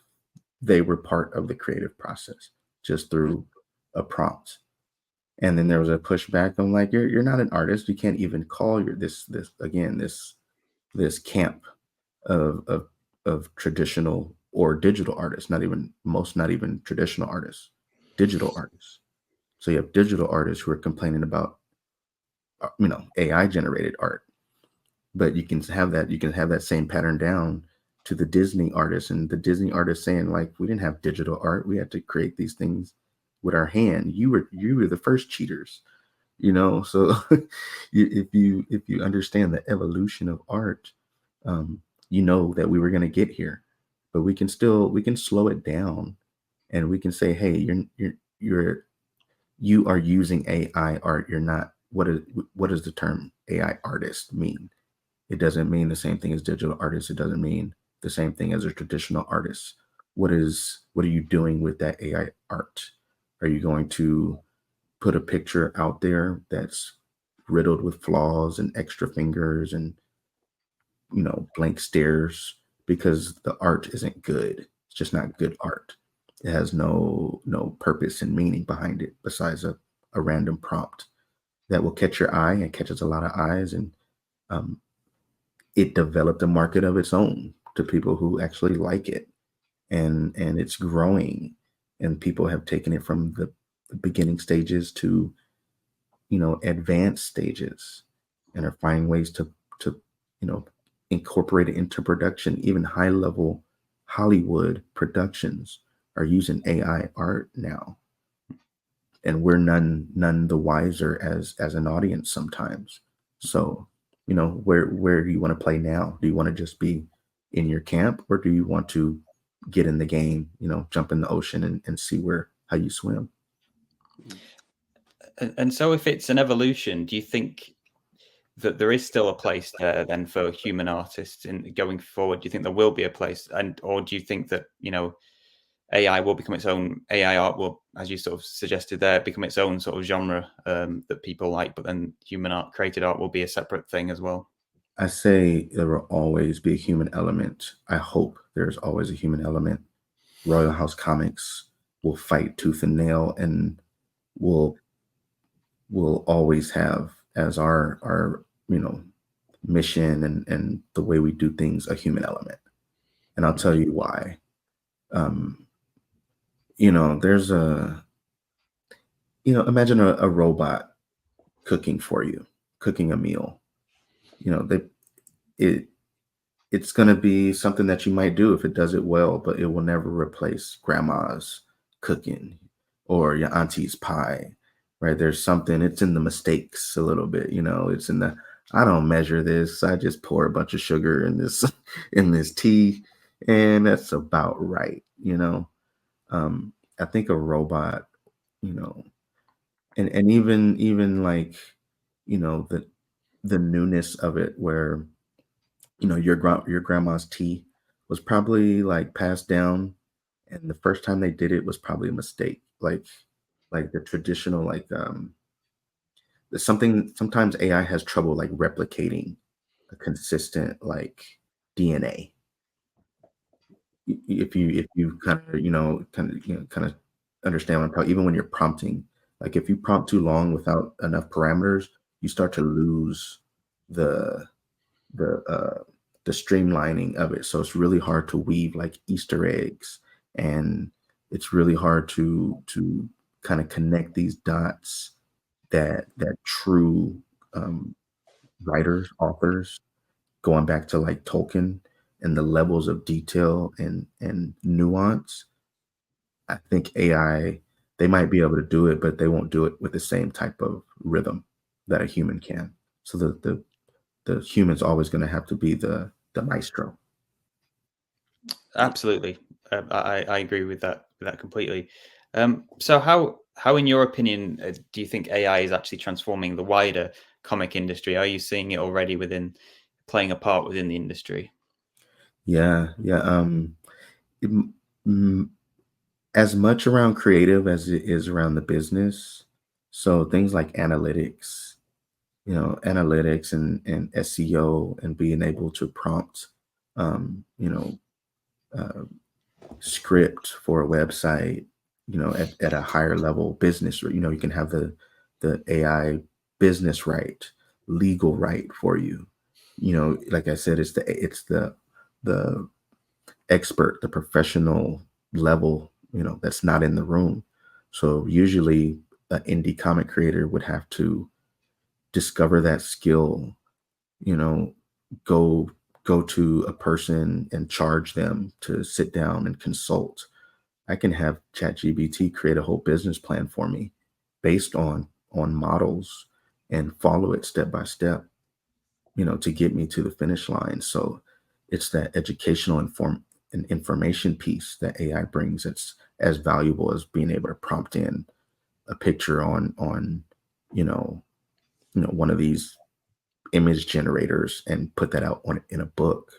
they were part of the creative process just through a prompt. And then there was a pushback. I'm like, you're not an artist. You can't even call your this camp of traditional or digital artists, not even traditional artists, digital artists. So you have digital artists who are complaining about AI generated art, but you can have that same pattern down to the Disney artists, and the Disney artists saying, like, we didn't have digital art, we had to create these things with our hand. You were the first cheaters, so if you understand the evolution of art, that we were going to get here, but we can slow it down, and we can say, hey, you are using AI art. You're not. What does the term AI artist mean? It doesn't mean the same thing as digital artists. It doesn't mean the same thing as a traditional artist. What are you doing with that AI art? Are you going to put a picture out there that's riddled with flaws and extra fingers and blank stares because the art isn't good? It's just not good art. It has no purpose and meaning behind it besides a random prompt that will catch your eye and catches a lot of eyes, and it developed a market of its own to people who actually like it, and it's growing, and people have taken it from the beginning stages to advanced stages, and are finding ways to incorporate it into production. Even high level Hollywood productions are using AI art now, and we're none the wiser as an audience sometimes. So where do you want to play now? Do you want to just be in your camp, or do you want to get in the game, jump in the ocean and see how you swim? And so if it's an evolution, do you think that there is still a place there then for human artists in going forward? Do you think there will be a place, or do you think that AI will become its own, AI art will, as you sort of suggested there, become its own sort of genre that people like, but then human art, created art, will be a separate thing as well? I say there will always be a human element. I hope there's always a human element. Royal House Comics will fight tooth and nail, and will always have as our mission and the way we do things a human element. And I'll tell you why. There's imagine a robot cooking for you, cooking a meal. It's going to be something that you might do if it does it well, but it will never replace grandma's cooking or your auntie's pie, right? There's something, it's in the mistakes a little bit, it's in the, I don't measure this, I just pour a bunch of sugar in this in this tea, and that's about right. I think a robot, and even like, the newness of it, where your grandma's tea was probably like passed down, and the first time they did it was probably a mistake, like the traditional, like there's something, sometimes AI has trouble like replicating a consistent like DNA. If you kind of understand what I'm talking, even when you're prompting, like if you prompt too long without enough parameters, you start to lose the the streamlining of it. So it's really hard to weave like Easter eggs, and it's really hard to kind of connect these dots that true writers, authors, going back to like Tolkien, and the levels of detail and nuance. I think AI, they might be able to do it, but they won't do it with the same type of rhythm that a human can. So the human's always going to have to be the maestro. Absolutely. I agree with that completely. So how in your opinion do you think AI is actually transforming the wider comic industry? Are you seeing it already playing a part within the industry? Yeah, yeah. m- m- as much around creative as it is around the business. So things like analytics, analytics and SEO and being able to prompt, um, you know, uh, script for a website, at a higher level business, you can have the AI business right, legal right for you. Like I said, it's the expert, the professional level, that's not in the room. So usually an indie comic creator would have to discover that skill, you know, go go to a person and charge them to sit down and consult. I can have ChatGPT create a whole business plan for me based on models and follow it step by step, to get me to the finish line. So it's that educational and information piece that AI brings. It's as valuable as being able to prompt in a picture on you know one of these image generators and put that out in a book.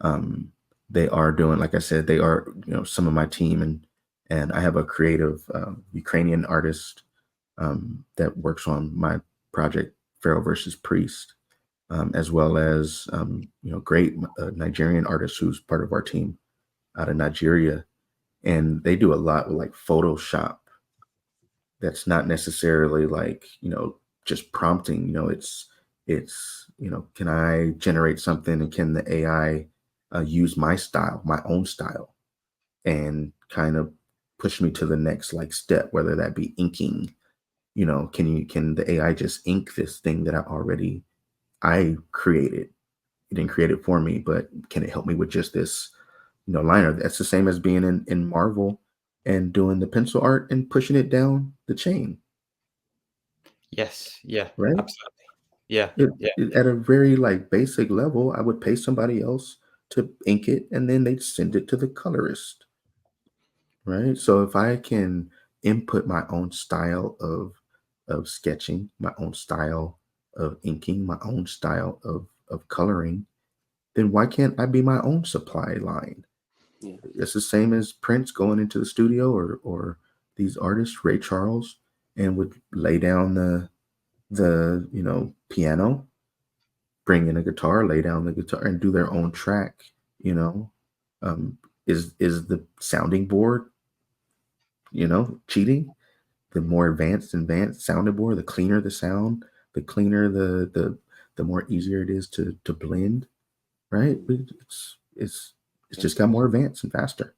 um, they are doing, like I said, they are, some of my team, and I have a creative Ukrainian artist that works on my project Pharaoh versus Priest, as well as great Nigerian artist who's part of our team out of Nigeria, and they do a lot with like Photoshop. That's not necessarily like just prompting. It's can I generate something, and can the AI use my style, my own style, and kind of push me to the next like step, whether that be inking. Can the AI just ink this thing that I created? It didn't create it for me, but can it help me with just this liner? That's the same as being in Marvel and doing the pencil art and pushing it down the chain. Yes, yeah, Right. absolutely. Yeah, At a very like basic level, I would pay somebody else to ink it, and then they'd send it to the colorist. Right. So if I can input my own style of sketching, my own style of inking, my own style of coloring, then why can't I be my own supply line? Yeah. It's the same as Prince going into the studio, or these artists, Ray Charles, and would lay down the piano, bring in a guitar, lay down the guitar, and do their own track. You know, is the sounding board cheating? The more advanced sounding board, the cleaner the sound, the cleaner the more easier it is to blend. Right? It's just got more advanced and faster.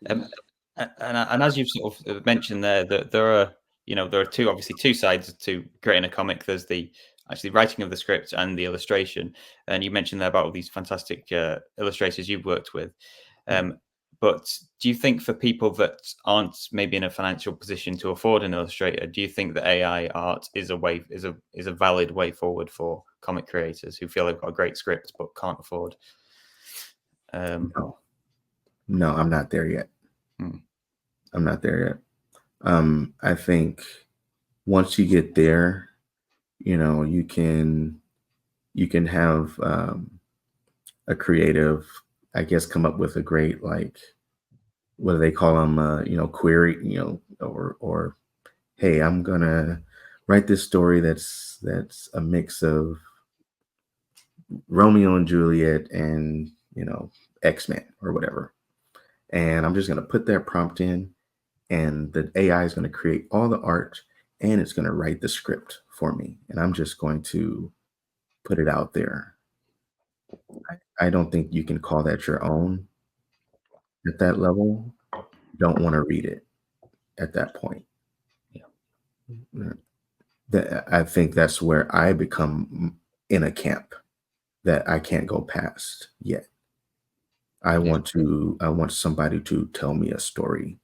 and as you've sort of mentioned there, that there are obviously two sides to creating a comic. There's the actually writing of the script and the illustration, and you mentioned there about all these fantastic illustrators you've worked with. But do you think for people that aren't maybe in a financial position to afford an illustrator, do you think that AI art is a valid way forward for comic creators who feel they've got a great script but can't afford? No, I'm not there yet. I'm not there yet. I think once you get there, you can have a creative, I guess, come up with a great, like, what do they call them? Query, or hey, I'm gonna write this story that's a mix of Romeo and Juliet and X-Men or whatever, and I'm just gonna put that prompt in, and the AI is going to create all the art, and it's going to write the script for me, and I'm just going to put it out there. I don't think you can call that your own at that level. Don't want to read it at that point. I think that's where I become in a camp that I can't go past yet. I want somebody to tell me a story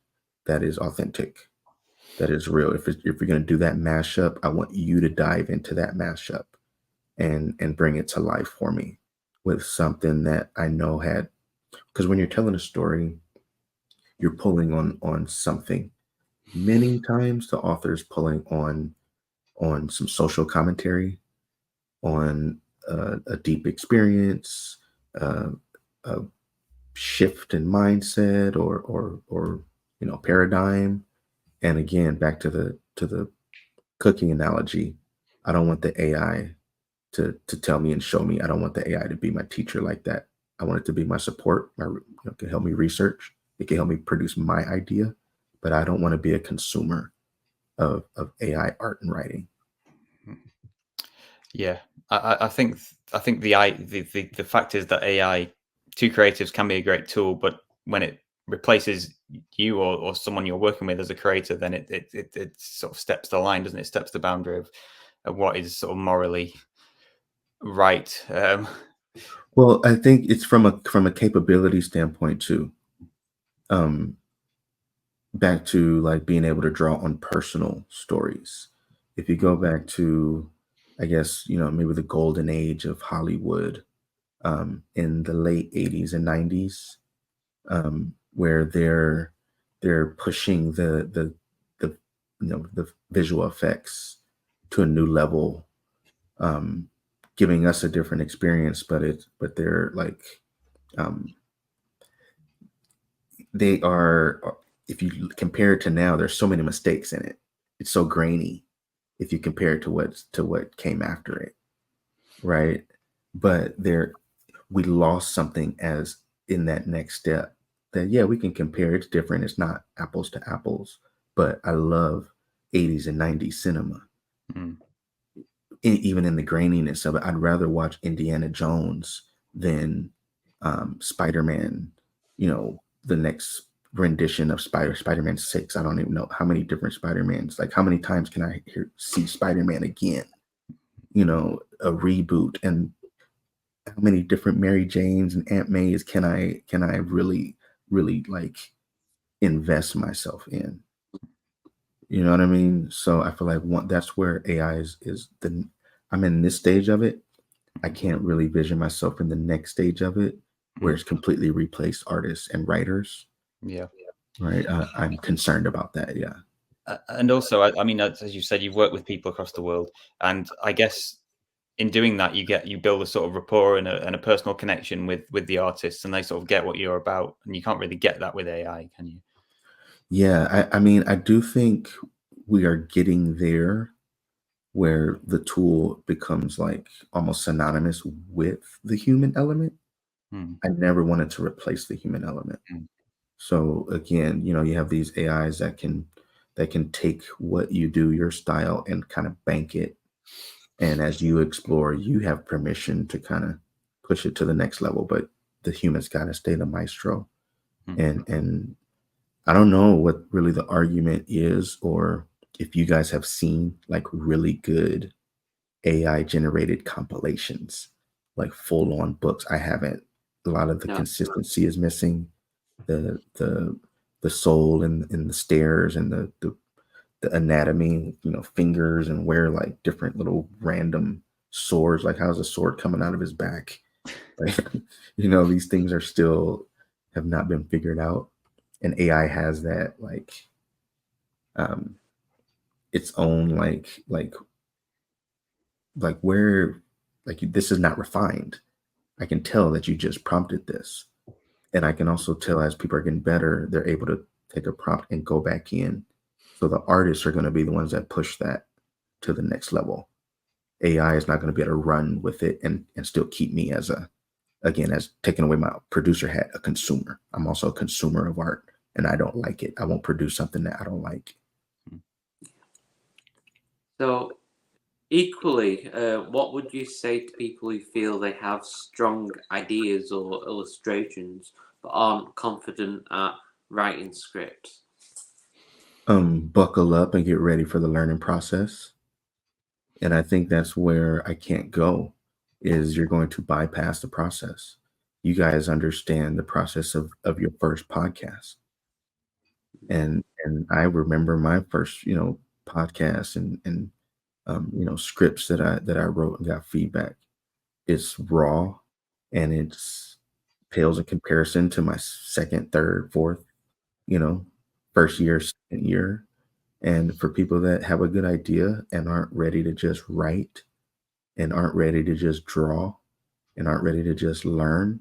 that is authentic, that is real. If you're going to do that mashup, I want you to dive into that mashup and bring it to life for me with something that I know had, because when you're telling a story, you're pulling on something. Many times the author is pulling on some social commentary, on a deep experience, a shift in mindset or paradigm. And again, back to the cooking analogy, I don't want the AI to tell me and show me. I don't want the AI to be my teacher like that. I want it to be my support. It can help me research. It can help me produce my idea, but I don't want to be a consumer of AI art and writing. Yeah, I think the fact is that AI to creatives can be a great tool, but when it replaces you or someone you're working with as a creator, then it sort of steps the line, doesn't it? Steps the boundary of what is sort of morally right. Well, I think it's from a capability standpoint too. Back to like being able to draw on personal stories. If you go back to, I guess, maybe the golden age of Hollywood, in the late 80s and 90s, where they're pushing the the visual effects to a new level, giving us a different experience, but they're like, they are, if you compare it to now, there's so many mistakes in it. It's so grainy if you compare it to what came after it, right? But we lost something as in that next step that, yeah, we can compare. It's different. It's not apples to apples, but I love 80s and 90s cinema. Even in the graininess of it, I'd rather watch Indiana Jones than Spider-Man, the next rendition of Spider-Man 6. I don't even know how many different Spider-Mans. Like, how many times can I see Spider-Man again? A reboot, and how many different Mary Janes and Aunt Mays can I really like invest myself in? You know what I mean? So I feel like that's where AI is I'm in this stage of it. I can't really vision myself in the next stage of it, where it's completely replaced artists and writers. Yeah. Right. I'm concerned about that. Yeah. And also, I mean, as you said, you've worked with people across the world, and I guess in doing that, you build a sort of rapport and a personal connection with the artists, and they sort of get what you're about, and you can't really get that with AI, can you? Yeah, I mean, I do think we are getting there, where the tool becomes like almost synonymous with the human element. I never wanted to replace the human element. So again, you have these AIs that can take what you do, your style, and kind of bank it. And as you explore, you have permission to kind of push it to the next level, but the human's got to stay the maestro. And I don't know what really the argument is, or if you guys have seen like really good AI generated compilations, like full on books. I haven't. A lot of the consistency is missing. The soul and the stairs and the anatomy, fingers, and where like different little random swords, like how's a sword coming out of his back? Like, these things are still have not been figured out. And AI has that like its own like where, like, this is not refined. I can tell that you just prompted this. And I can also tell as people are getting better, they're able to take a prompt and go back in. So the artists are going to be the ones that push that to the next level. AI is not going to be able to run with it and still keep me as taking away my producer hat, a consumer. I'm also a consumer of art, and I don't like it. I won't produce something that I don't like. So equally, what would you say to people who feel they have strong ideas or illustrations but aren't confident at writing scripts? Buckle up and get ready for the learning process. And I think that's where I can't go, is you're going to bypass the process. You guys understand the process of your first podcast. And I remember my first, podcast and scripts that I wrote and got feedback. It's raw, and it's pales in comparison to my second, third, fourth, first year, second year. And for people that have a good idea and aren't ready to just write and aren't ready to just draw, and aren't ready to just learn,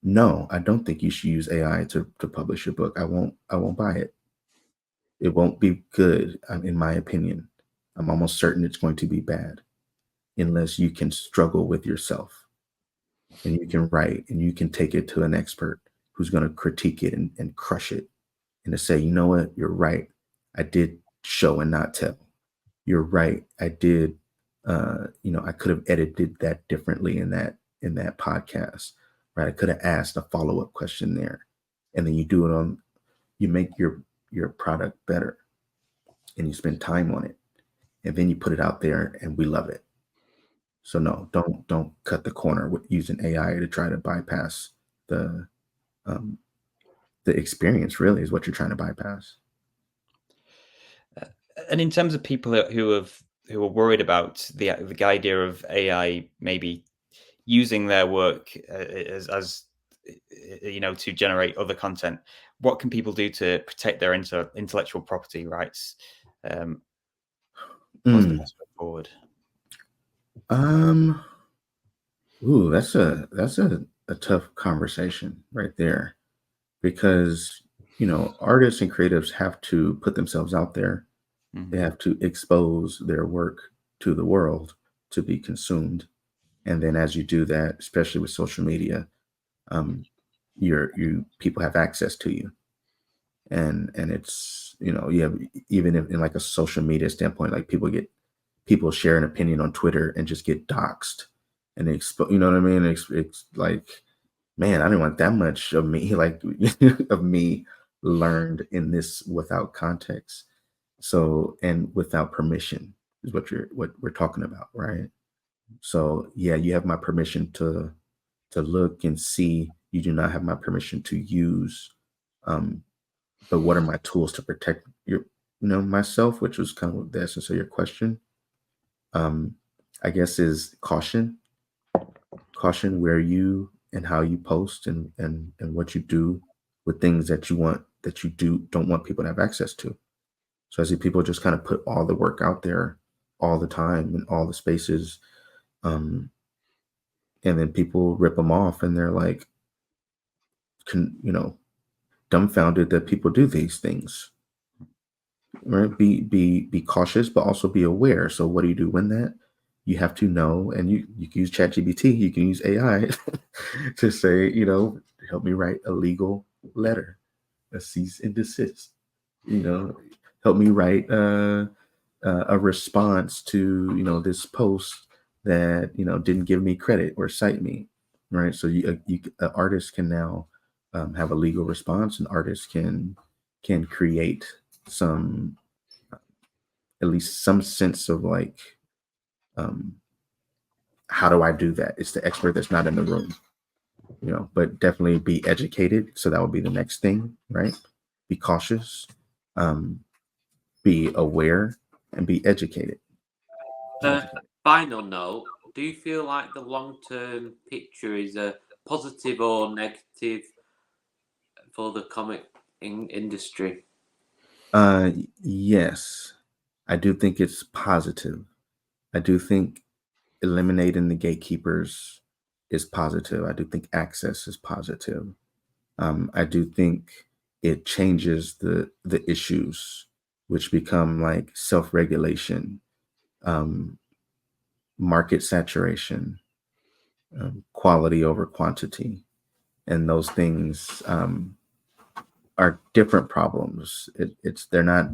no, I don't think you should use AI to publish your book. I won't buy it. It won't be good, in my opinion. I'm almost certain it's going to be bad unless you can struggle with yourself and you can write and you can take it to an expert who's going to critique it and crush it and to say, you know what, you're right. I did show and not tell. You're right. I did, I could have edited that differently in that podcast, right? I could have asked a follow-up question there. And then you make your product better and you spend time on it. And then you put it out there and we love it. So no, don't cut the corner with using AI to try to bypass the experience. Really, is what you're trying to bypass. And in terms of people who are worried about the idea of AI maybe using their work as to generate other content, what can people do to protect their intellectual property rights? What's the best way forward? Ooh, that's a tough conversation right there, because artists and creatives have to put themselves out there. They have to expose their work to the world to be consumed, and then as you do that, especially with social media, people have access to you, and it's you have, even in like a social media standpoint, like people share an opinion on Twitter and just get doxxed and you know what I mean? It's like, man, I didn't want that much of me, like of me learned in this without context. So, and without permission is what we're talking about, right? So yeah, you have my permission to look and see. You do not have my permission to use. But what are my tools to protect myself, which was kind of the essence of your question. I guess is caution where you and how you post and what you do with things that you don't want people to have access to. So I see people just kind of put all the work out there all the time in all the spaces. And then people rip them off and they're like, dumbfounded that people do these things. Right? Be cautious, but also be aware. So what do you do when that? You have to know, and you can use ChatGPT, you can use AI to say, help me write a legal letter, a cease and desist. Help me write a response to this post that didn't give me credit or cite me, right? So artists can now have a legal response, and artists can create some, at least some sense of like, how do I do that? It's the expert that's not in the room, but definitely be educated. So that would be the next thing, right? Be cautious, be aware, and be educated. Final note, do you feel like the long-term picture is a positive or negative for the comic industry? Yes, I do think it's positive. I do think eliminating the gatekeepers is positive. I do think access is positive. I do think it changes the issues, which become like self-regulation, market saturation, quality over quantity, and those things are different problems. They're not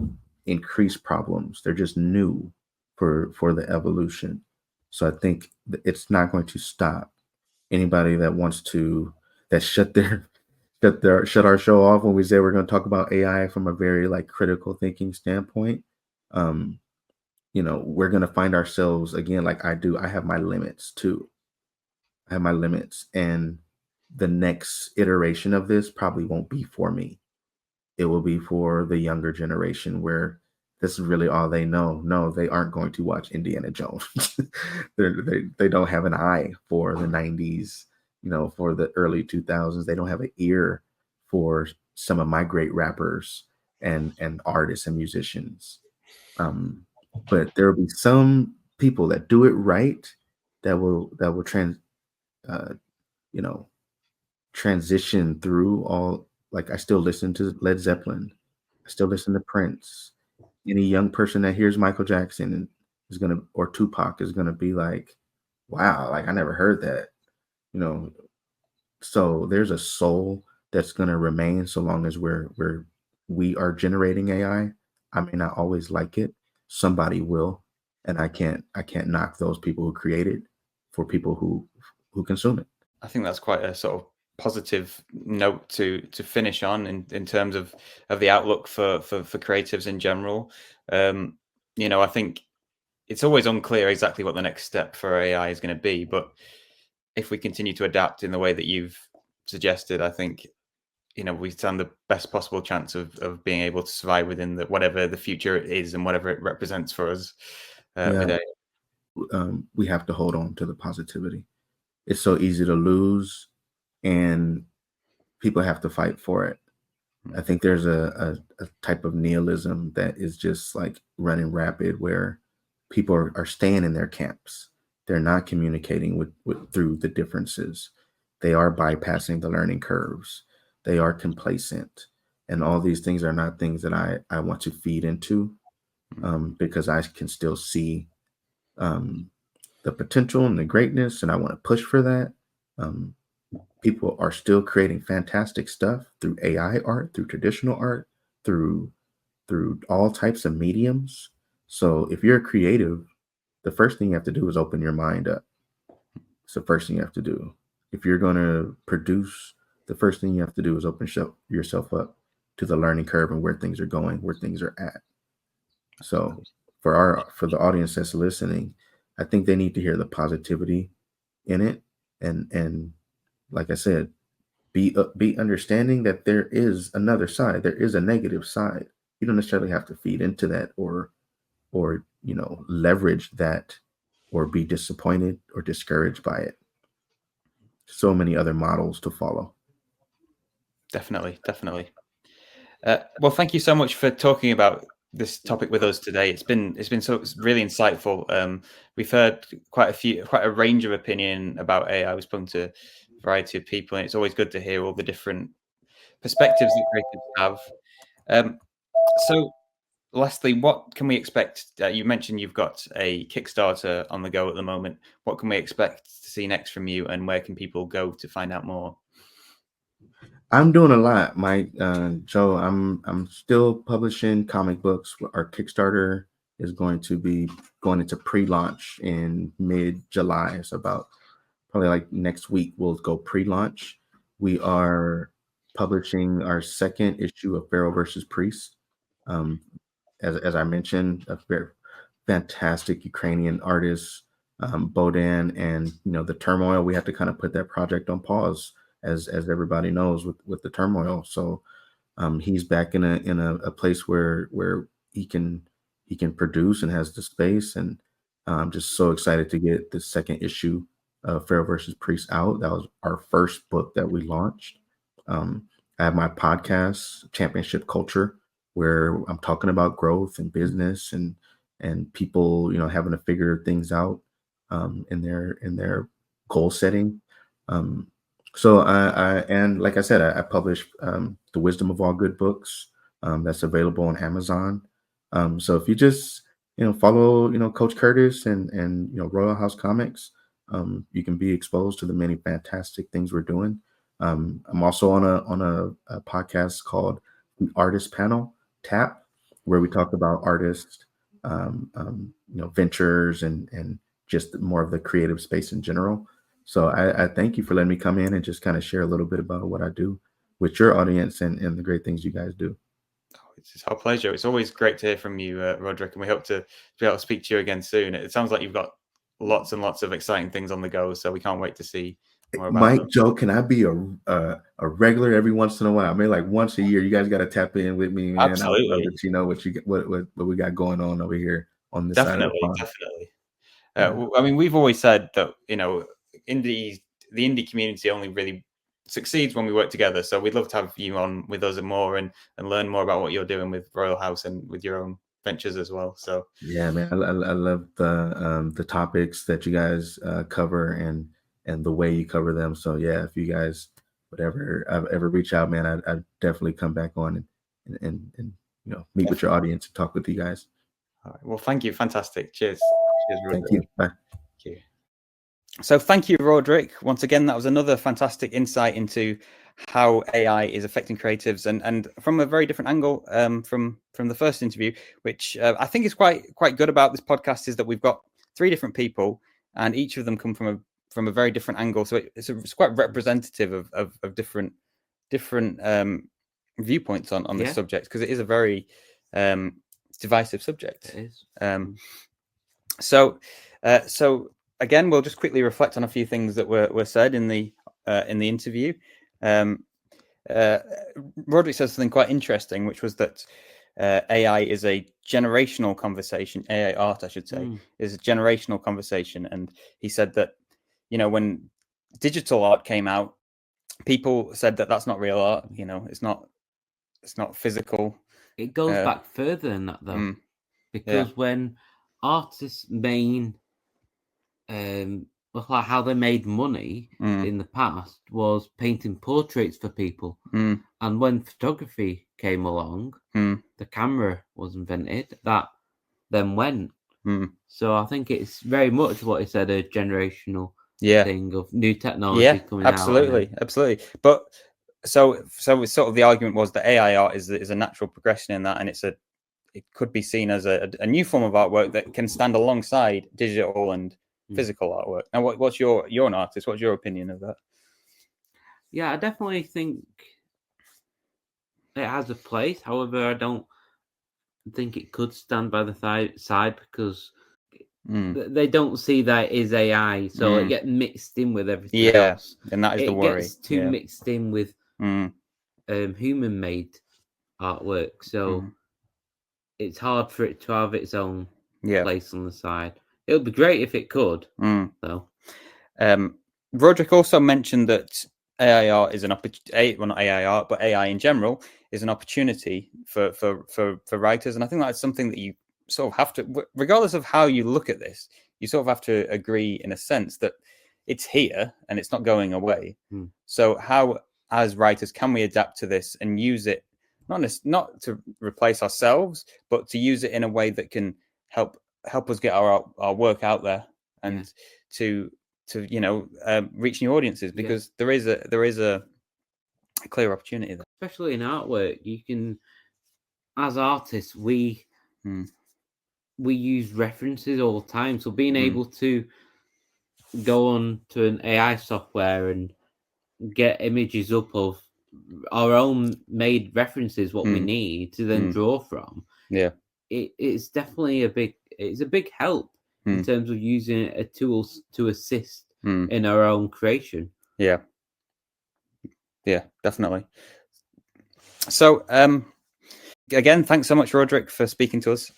increased problems. They're just new for the evolution. So I think it's not going to stop anybody that wants to shut our show off when we say we're going to talk about AI from a very like critical thinking standpoint. We're going to find ourselves again, like I do. I have my limits too. I have my limits, and the next iteration of this probably won't be for me. It will be for the younger generation where this is really all they know. No, they aren't going to watch Indiana Jones. they don't have an eye for the 90s, for the early 2000s. They don't have an ear for some of my great rappers and artists and musicians. But there will be some people that do it right that will transition through all. Like, I still listen to Led Zeppelin, I still listen to Prince. Any young person that hears Michael Jackson or Tupac is gonna be like, wow, like I never heard that, you know. So there's a soul that's gonna remain so long as we are generating AI. I may not always like it. Somebody will, and I can't knock those people who create it for people who consume it. I think that's quite a sort of positive note to finish on in terms of the outlook for creatives in general. I think it's always unclear exactly what the next step for AI is going to be, but if we continue to adapt in the way that you've suggested, I think we stand the best possible chance of being able to survive within whatever the future is and whatever it represents for us. We have to hold on to the positivity. It's so easy to lose, and people have to fight for it. I think there's a type of nihilism that is just like running rapid, where people are staying in their camps. They're not communicating through the differences. They are bypassing the learning curves. They are complacent. And all these things are not things that I want to feed into, because I can still see the potential and the greatness, and I want to push for that. People are still creating fantastic stuff through AI art, through traditional art, through all types of mediums. So if you're a creative, the first thing you have to do is open your mind up. It's the first thing you have to do. If you're going to produce, the first thing you have to do is open yourself up to the learning curve and where things are going, where things are at. So for the audience that's listening, I think they need to hear the positivity in it, and like I said, be understanding that there is another side. There is a negative side. You don't necessarily have to feed into that or leverage that or be disappointed or discouraged by it. So many other models to follow. Definitely. Well, thank you so much for talking about this topic with us today. It's been really insightful. We've heard quite a range of opinion about AI. We've spoken to a variety of people, and it's always good to hear all the different perspectives that creatives have. So lastly, what can we expect? You mentioned you've got a Kickstarter on the go at the moment. What can we expect to see next from you, and where can people go to find out more? I'm doing a lot, Mike. Joe, I'm still publishing comic books. Our Kickstarter is going to be going into pre-launch in mid-July. So about probably like next week, we'll go pre-launch. We are publishing our second issue of Pharaoh versus Priest. As I mentioned, a very fantastic Ukrainian artist, Bodan, and the turmoil. We had to kind of put that project on pause, as everybody knows, with the turmoil. So he's back in a place where he can produce and has the space, and I'm just so excited to get the second issue of Pharaoh versus Priest out. That was our first book that we launched. I have my podcast, Championship Culture, where I'm talking about growth and business and people, having to figure things out in their goal setting. So and like I said, I published The Wisdom of All Good Books. That's available on Amazon. So if you just follow Coach Curtis and Royal House Comics, you can be exposed to the many fantastic things we're doing. I'm also on a podcast called The Artist Panel Tap, where we talk about artists, ventures and just more of the creative space in general. So I thank you for letting me come in and just kind of share a little bit about what I do with your audience and the great things you guys do. Oh, it's our pleasure. It's always great to hear from you, Raudric, and we hope to be able to speak to you again soon. It sounds like you've got lots and lots of exciting things on the go, so we can't wait to see more about Mike, them. Joe, can I be a regular every once in a while? Maybe like once a year. You guys got to tap in with me, man. Absolutely. I would love to know what we got going on over here on this side of the pond. Definitely. I mean, we've always said that the indie community only really succeeds when we work together. So we'd love to have you on with us and more and learn more about what you're doing with Royal House and with your own ventures as well. So yeah, man, I love the topics that you guys cover and the way you cover them. So yeah, if you guys would ever reach out, man, I'd definitely come back on and meet with your audience and talk with you guys. All right. Well, thank you. Fantastic. Cheers. Cheers, Rodric. Thank you. Bye. Thank you. So thank you, Raudric. Once again, that was another fantastic insight into how AI is affecting creatives, and from a very different angle from the first interview, which I think is quite good about this podcast, is that we've got 3 different people, and each of them come from a very different angle. So it's quite representative of different viewpoints on this subject, because it is a very divisive subject. It is. So again, we'll just quickly reflect on a few things that were said in the interview. Raudric said something quite interesting, which was that AI is a generational conversation. AI art, I should say, is a generational conversation. And he said that, when digital art came out, people said that that's not real art. It's not physical. It goes back further than that, though, because when artists like how they made money in the past was painting portraits for people, and when photography came along, the camera was invented. That then went. So I think it's very much what he said, a generational thing of new technology coming out. Absolutely. But so it's sort of the argument was that AI art is a natural progression in that, and it could be seen as a new form of artwork that can stand alongside digital and physical artwork. Now, what's you're an artist? What's your opinion of that? Yeah, I definitely think it has a place. However, I don't think it could stand by the side because they don't see that is AI, so it gets mixed in with everything else. And that is the worry. It gets too mixed in with human-made artwork, so it's hard for it to have its own place on the side. It would be great if it could, though. Raudric also mentioned that AI art is an opportunity. Well, not AI art, but AI in general is an opportunity for writers, and I think that's something that you sort of have to, regardless of how you look at this, you sort of have to agree in a sense that it's here and it's not going away. So how, as writers, can we adapt to this and use it not to replace ourselves, but to use it in a way that can help us get our work out there and to reach new audiences, because there is a clear opportunity there, especially in artwork. You can, as artists, we use references all the time, so being able to go on to an AI software and get images up of our own made references, what we need to then draw from, it's definitely a big help in terms of using a tool to assist in our own creation. Yeah, definitely. So again, thanks so much, Raudric, for speaking to us.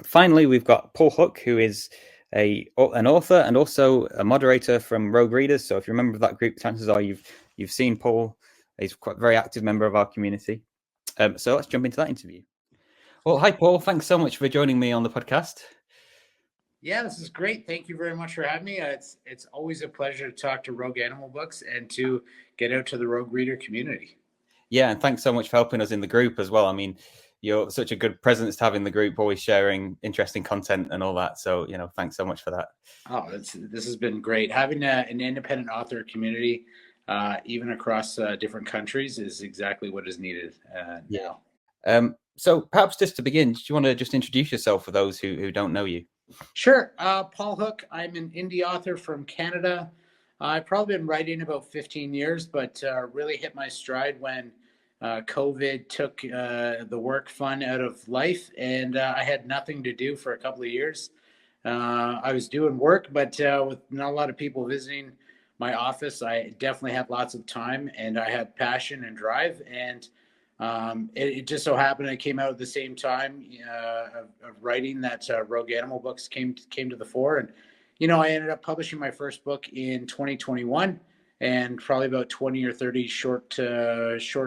Finally, we've got Paul Hook, who is an author and also a moderator from Rogue Readers. So if you remember that group, chances are you've seen Paul. He's quite a very active member of our community. So let's jump into that interview. Well, hi, Paul. Thanks so much for joining me on the podcast. Yeah, this is great. Thank you very much for having me. It's always a pleasure to talk to Rogue Animal Books and to get out to the Rogue Reader community. Yeah, and thanks so much for helping us in the group as well. I mean, you're such a good presence to have in the group, always sharing interesting content and all that. So, thanks so much for that. Oh, this has been great. Having an independent author community, even across different countries, is exactly what is needed now. So perhaps just to begin, do you want to just introduce yourself for those who don't know you? Sure. Paul Hook. I'm an indie author from Canada. I've probably been writing about 15 years, but really hit my stride when COVID took the work fun out of life, and I had nothing to do for a couple of years. I was doing work, but with not a lot of people visiting my office, I definitely had lots of time, and I had passion and drive, and it just so happened it came out at the same time of writing that Rogue Animal Books came to the fore. And, I ended up publishing my first book in 2021, and probably about 20 or 30 short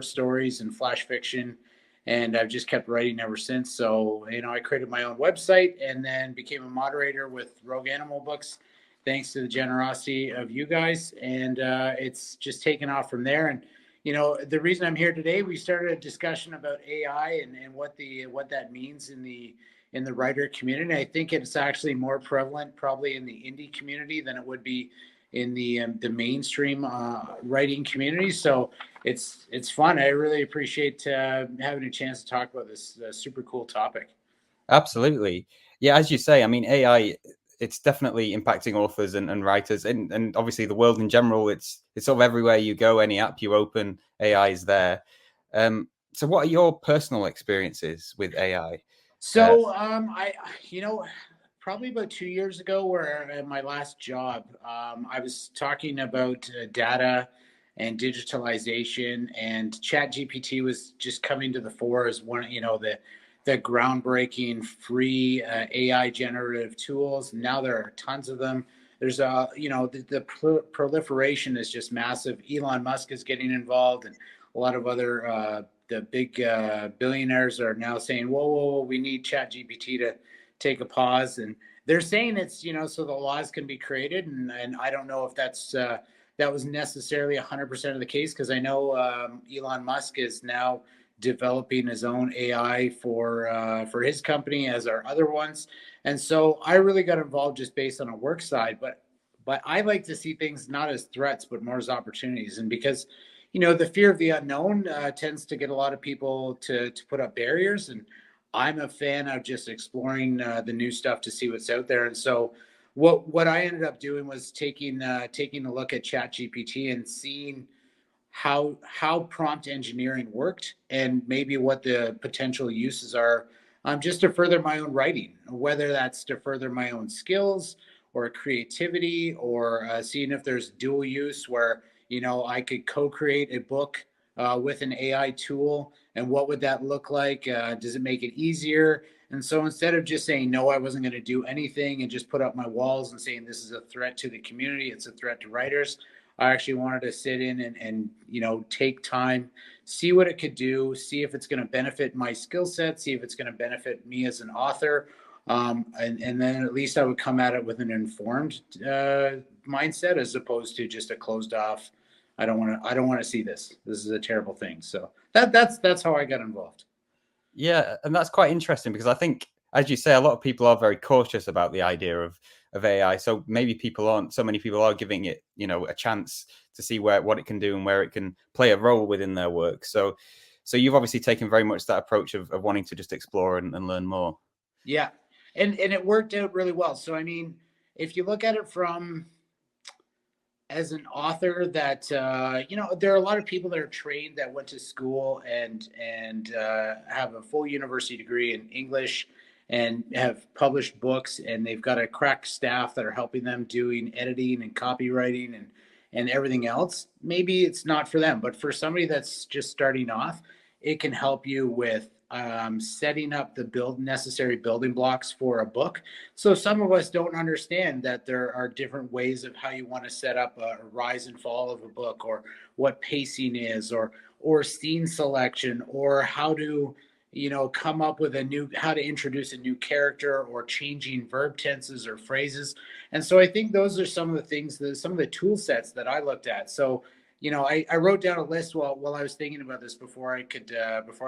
stories and flash fiction and I've just kept writing ever since. So, I created my own website and then became a moderator with Rogue Animal Books, thanks to the generosity of you guys. And it's just taken off from there. And, the reason I'm here today, we started a discussion about AI and what that means in the writer community. I think it's actually more prevalent probably in the indie community than it would be in the mainstream writing community. So it's fun. I really appreciate having a chance to talk about this super cool topic. Absolutely. Yeah, as you say, I mean, AI, it's definitely impacting authors and writers and obviously the world in general. It's sort of everywhere you go, any app you open, AI is there. So what are your personal experiences with AI? So I probably about 2 years ago, where at my last job, I was talking about data and digitalization, and ChatGPT was just coming to the fore as one, the groundbreaking free AI generative tools. Now there are tons of them. There's the proliferation is just massive. Elon Musk is getting involved, and a lot of other the big billionaires are now saying, whoa, we need ChatGPT to take a pause. And they're saying it's, so the laws can be created. And I don't know if that was necessarily 100% of the case, because I know Elon Musk is now developing his own AI for his company, as are other ones. And so I really got involved just based on a work side, but I like to see things not as threats, but more as opportunities. And because the fear of the unknown tends to get a lot of people to put up barriers. And I'm a fan of just exploring the new stuff to see what's out there. And so what I ended up doing was taking a look at ChatGPT and seeing how prompt engineering worked, and maybe what the potential uses are, just to further my own writing, whether that's to further my own skills or creativity, or seeing if there's dual use where I could co-create a book with an AI tool, and what would that look like? Does it make it easier? And so instead of just saying no, I wasn't going to do anything and just put up my walls and saying this is a threat to the community, it's a threat to writers, I actually wanted to sit in and take time, see what it could do, see if it's going to benefit my skill set, see if it's going to benefit me as an author. And then at least I would come at it with an informed mindset, as opposed to just a closed off, I don't want to see this. This is a terrible thing. So that's how I got involved. Yeah, and that's quite interesting, because I think, as you say, a lot of people are very cautious about the idea of AI. So maybe so many people are giving it, a chance to see what it can do and where it can play a role within their work. So you've obviously taken very much that approach of wanting to just explore and learn more. Yeah, and it worked out really well. So I mean, if you look at it from as an author, that there are a lot of people that are trained, that went to school and have a full university degree in English and have published books, and they've got a crack staff that are helping them doing editing and copywriting and everything else. Maybe it's not for them, but for somebody that's just starting off, it can help you with setting up the necessary building blocks for a book. So some of us don't understand that there are different ways of how you want to set up a rise and fall of a book, or what pacing is, or scene selection, or how to come up with how to introduce a new character, or changing verb tenses or phrases. And so I think those are some of the things, some of the tool sets that I looked at. So I wrote down a list while I was thinking about this before I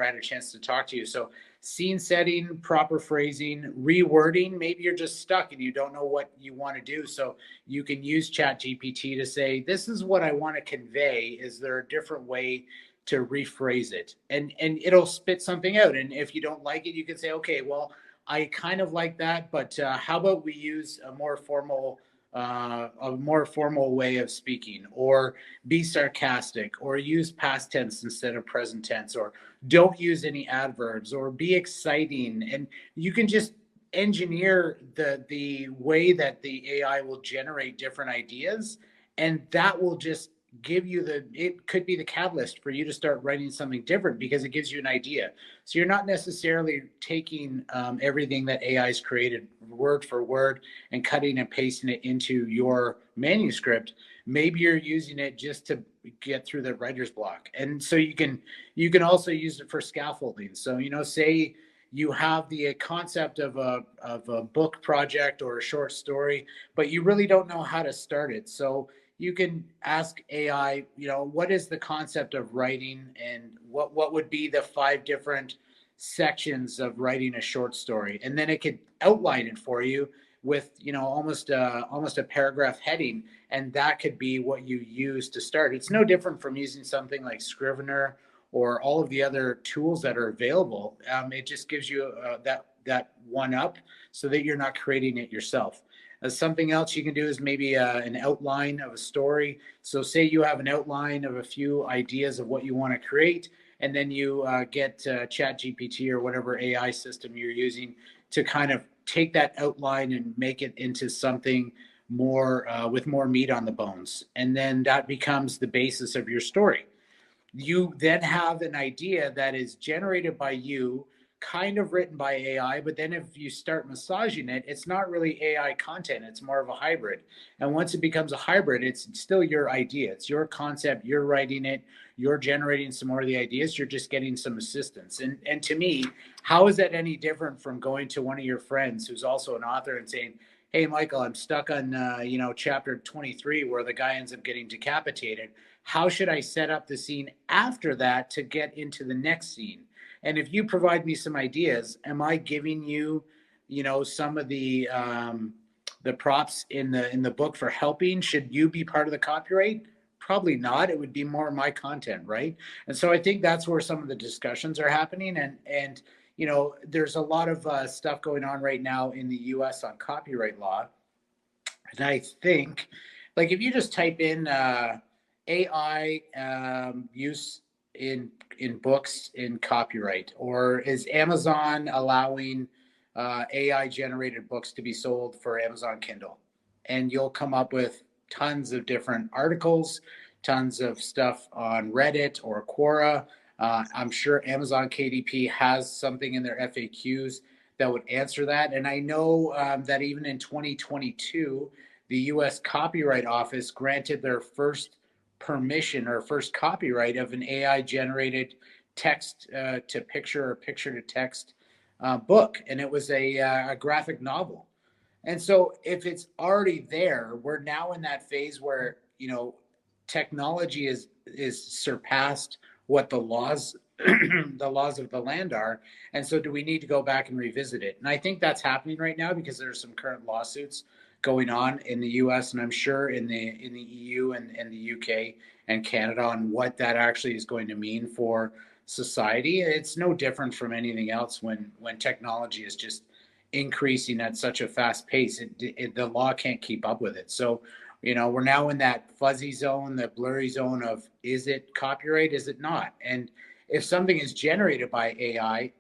had a chance to talk to you. So scene setting, proper phrasing, rewording. Maybe you're just stuck and you don't know what you want to do. So you can use ChatGPT to say, this is what I want to convey. Is there a different way to rephrase it? And it'll spit something out. And if you don't like it, you can say, okay, well, I kind of like that, but how about we use a more formal way of speaking, or be sarcastic, or use past tense instead of present tense, or don't use any adverbs, or be exciting. And you can just engineer the way that the AI will generate different ideas, and that will just give you it could be the catalyst for you to start writing something different, because it gives you an idea. So you're not necessarily taking everything that AI's created word for word and cutting and pasting it into your manuscript. maybe you're using it just to get through the writer's block. And so you can also use it for scaffolding. So, say you have the concept of a book project or a short story, but you really don't know how to start it. So you can ask AI, what is the concept of writing, and what would be the 5 different sections of writing a short story, and then it could outline it for you with almost a paragraph heading, and that could be what you use to start. It's no different from using something like Scrivener or all of the other tools that are available. It just gives you that one up so that you're not creating it yourself. Something else you can do is maybe an outline of a story. So say you have an outline of a few ideas of what you want to create, and then you get ChatGPT or whatever AI system you're using to kind of take that outline and make it into something more with more meat on the bones. And then that becomes the basis of your story. You then have an idea that is generated by you, kind of written by AI, but then if you start massaging it, it's not really AI content, it's more of a hybrid. And once it becomes a hybrid, it's still your idea, it's your concept, you're writing it, you're generating some more of the ideas, you're just getting some assistance. And to me, how is that any different from going to one of your friends who's also an author and saying, hey, Michael, I'm stuck on, chapter 23 where the guy ends up getting decapitated. How should I set up the scene after that to get into the next scene? And if you provide me some ideas, am I giving you, some of the props in the book for helping? Should you be part of the copyright? Probably not. It would be more my content, right? And so I think that's where some of the discussions are happening. And there's a lot of stuff going on right now in the U.S. on copyright law. And I think, like, if you just type in AI use in books in copyright, or is Amazon allowing AI generated books to be sold for Amazon Kindle, and you'll come up with tons of different articles, tons of stuff on Reddit or Quora. I'm sure Amazon KDP has something in their FAQs that would answer that. And I know that even in 2022, the US Copyright Office granted their first permission or first copyright of an AI generated text to picture or picture to text book. And it was a graphic novel. And so if it's already there, we're now in that phase where, technology is surpassed what the laws the laws of the land are. And so do we need to go back and revisit it? And I think that's happening right now because there's some current lawsuits going on in the US, and I'm sure in the EU and the UK and Canada on what that actually is going to mean for society. It's no different from anything else when technology is just increasing at such a fast pace. The law can't keep up with it. So, we're now in that fuzzy zone, the blurry zone of, is it copyright? Is it not? And if something is generated by AI,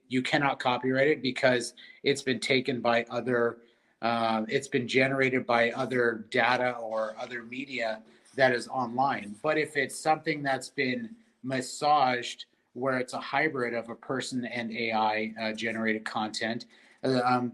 you cannot copyright it because it's been taken by other, it's been generated by other data or other media that is online. But if it's something that's been massaged, where it's a hybrid of a person and AI generated content,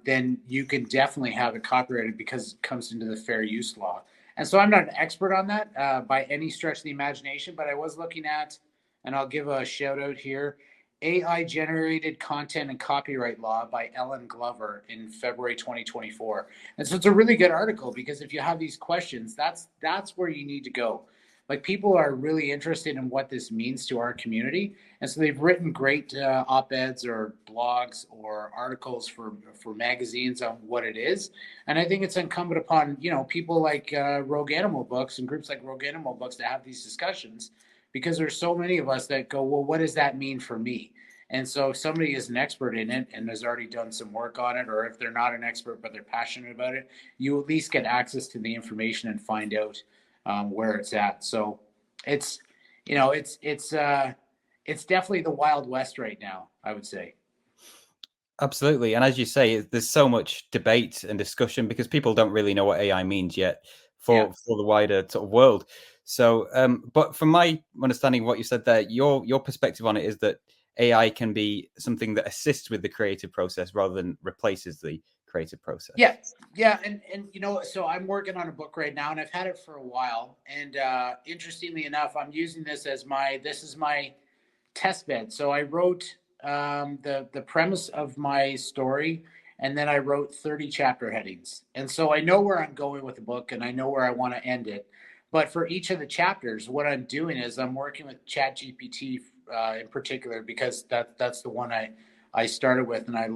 then you can definitely have it copyrighted because it comes into the fair use law. And so I'm not an expert on that by any stretch of the imagination, but I was looking at, and I'll give a shout out here, AI Generated Content and Copyright Law by Ellen Glover in February 2024. And so it's a really good article because if you have these questions, that's where you need to go. Like, people are really interested in what this means to our community. And so they've written great op-eds or blogs or articles for magazines on what it is. And I think it's incumbent upon, people like Rogue Animal Books and groups like Rogue Animal Books to have these discussions, because there's so many of us that go, well, what does that mean for me? And so if somebody is an expert in it and has already done some work on it, or if they're not an expert but they're passionate about it, you at least get access to the information and find out where it's at. So it's definitely the Wild West right now, I would say. Absolutely. And as you say, there's so much debate and discussion because people don't really know what AI means yet for the wider sort of world. So, but from my understanding of what you said there, your perspective on it is that AI can be something that assists with the creative process rather than replaces the creative process. Yeah, and so I'm working on a book right now, and I've had it for a while. And interestingly enough, I'm using this as my test bed. So I wrote the premise of my story, and then I wrote 30 chapter headings. And so I know where I'm going with the book, and I know where I want to end it. But for each of the chapters, what I'm doing is I'm working with ChatGPT in particular, because that's the one I started with, and I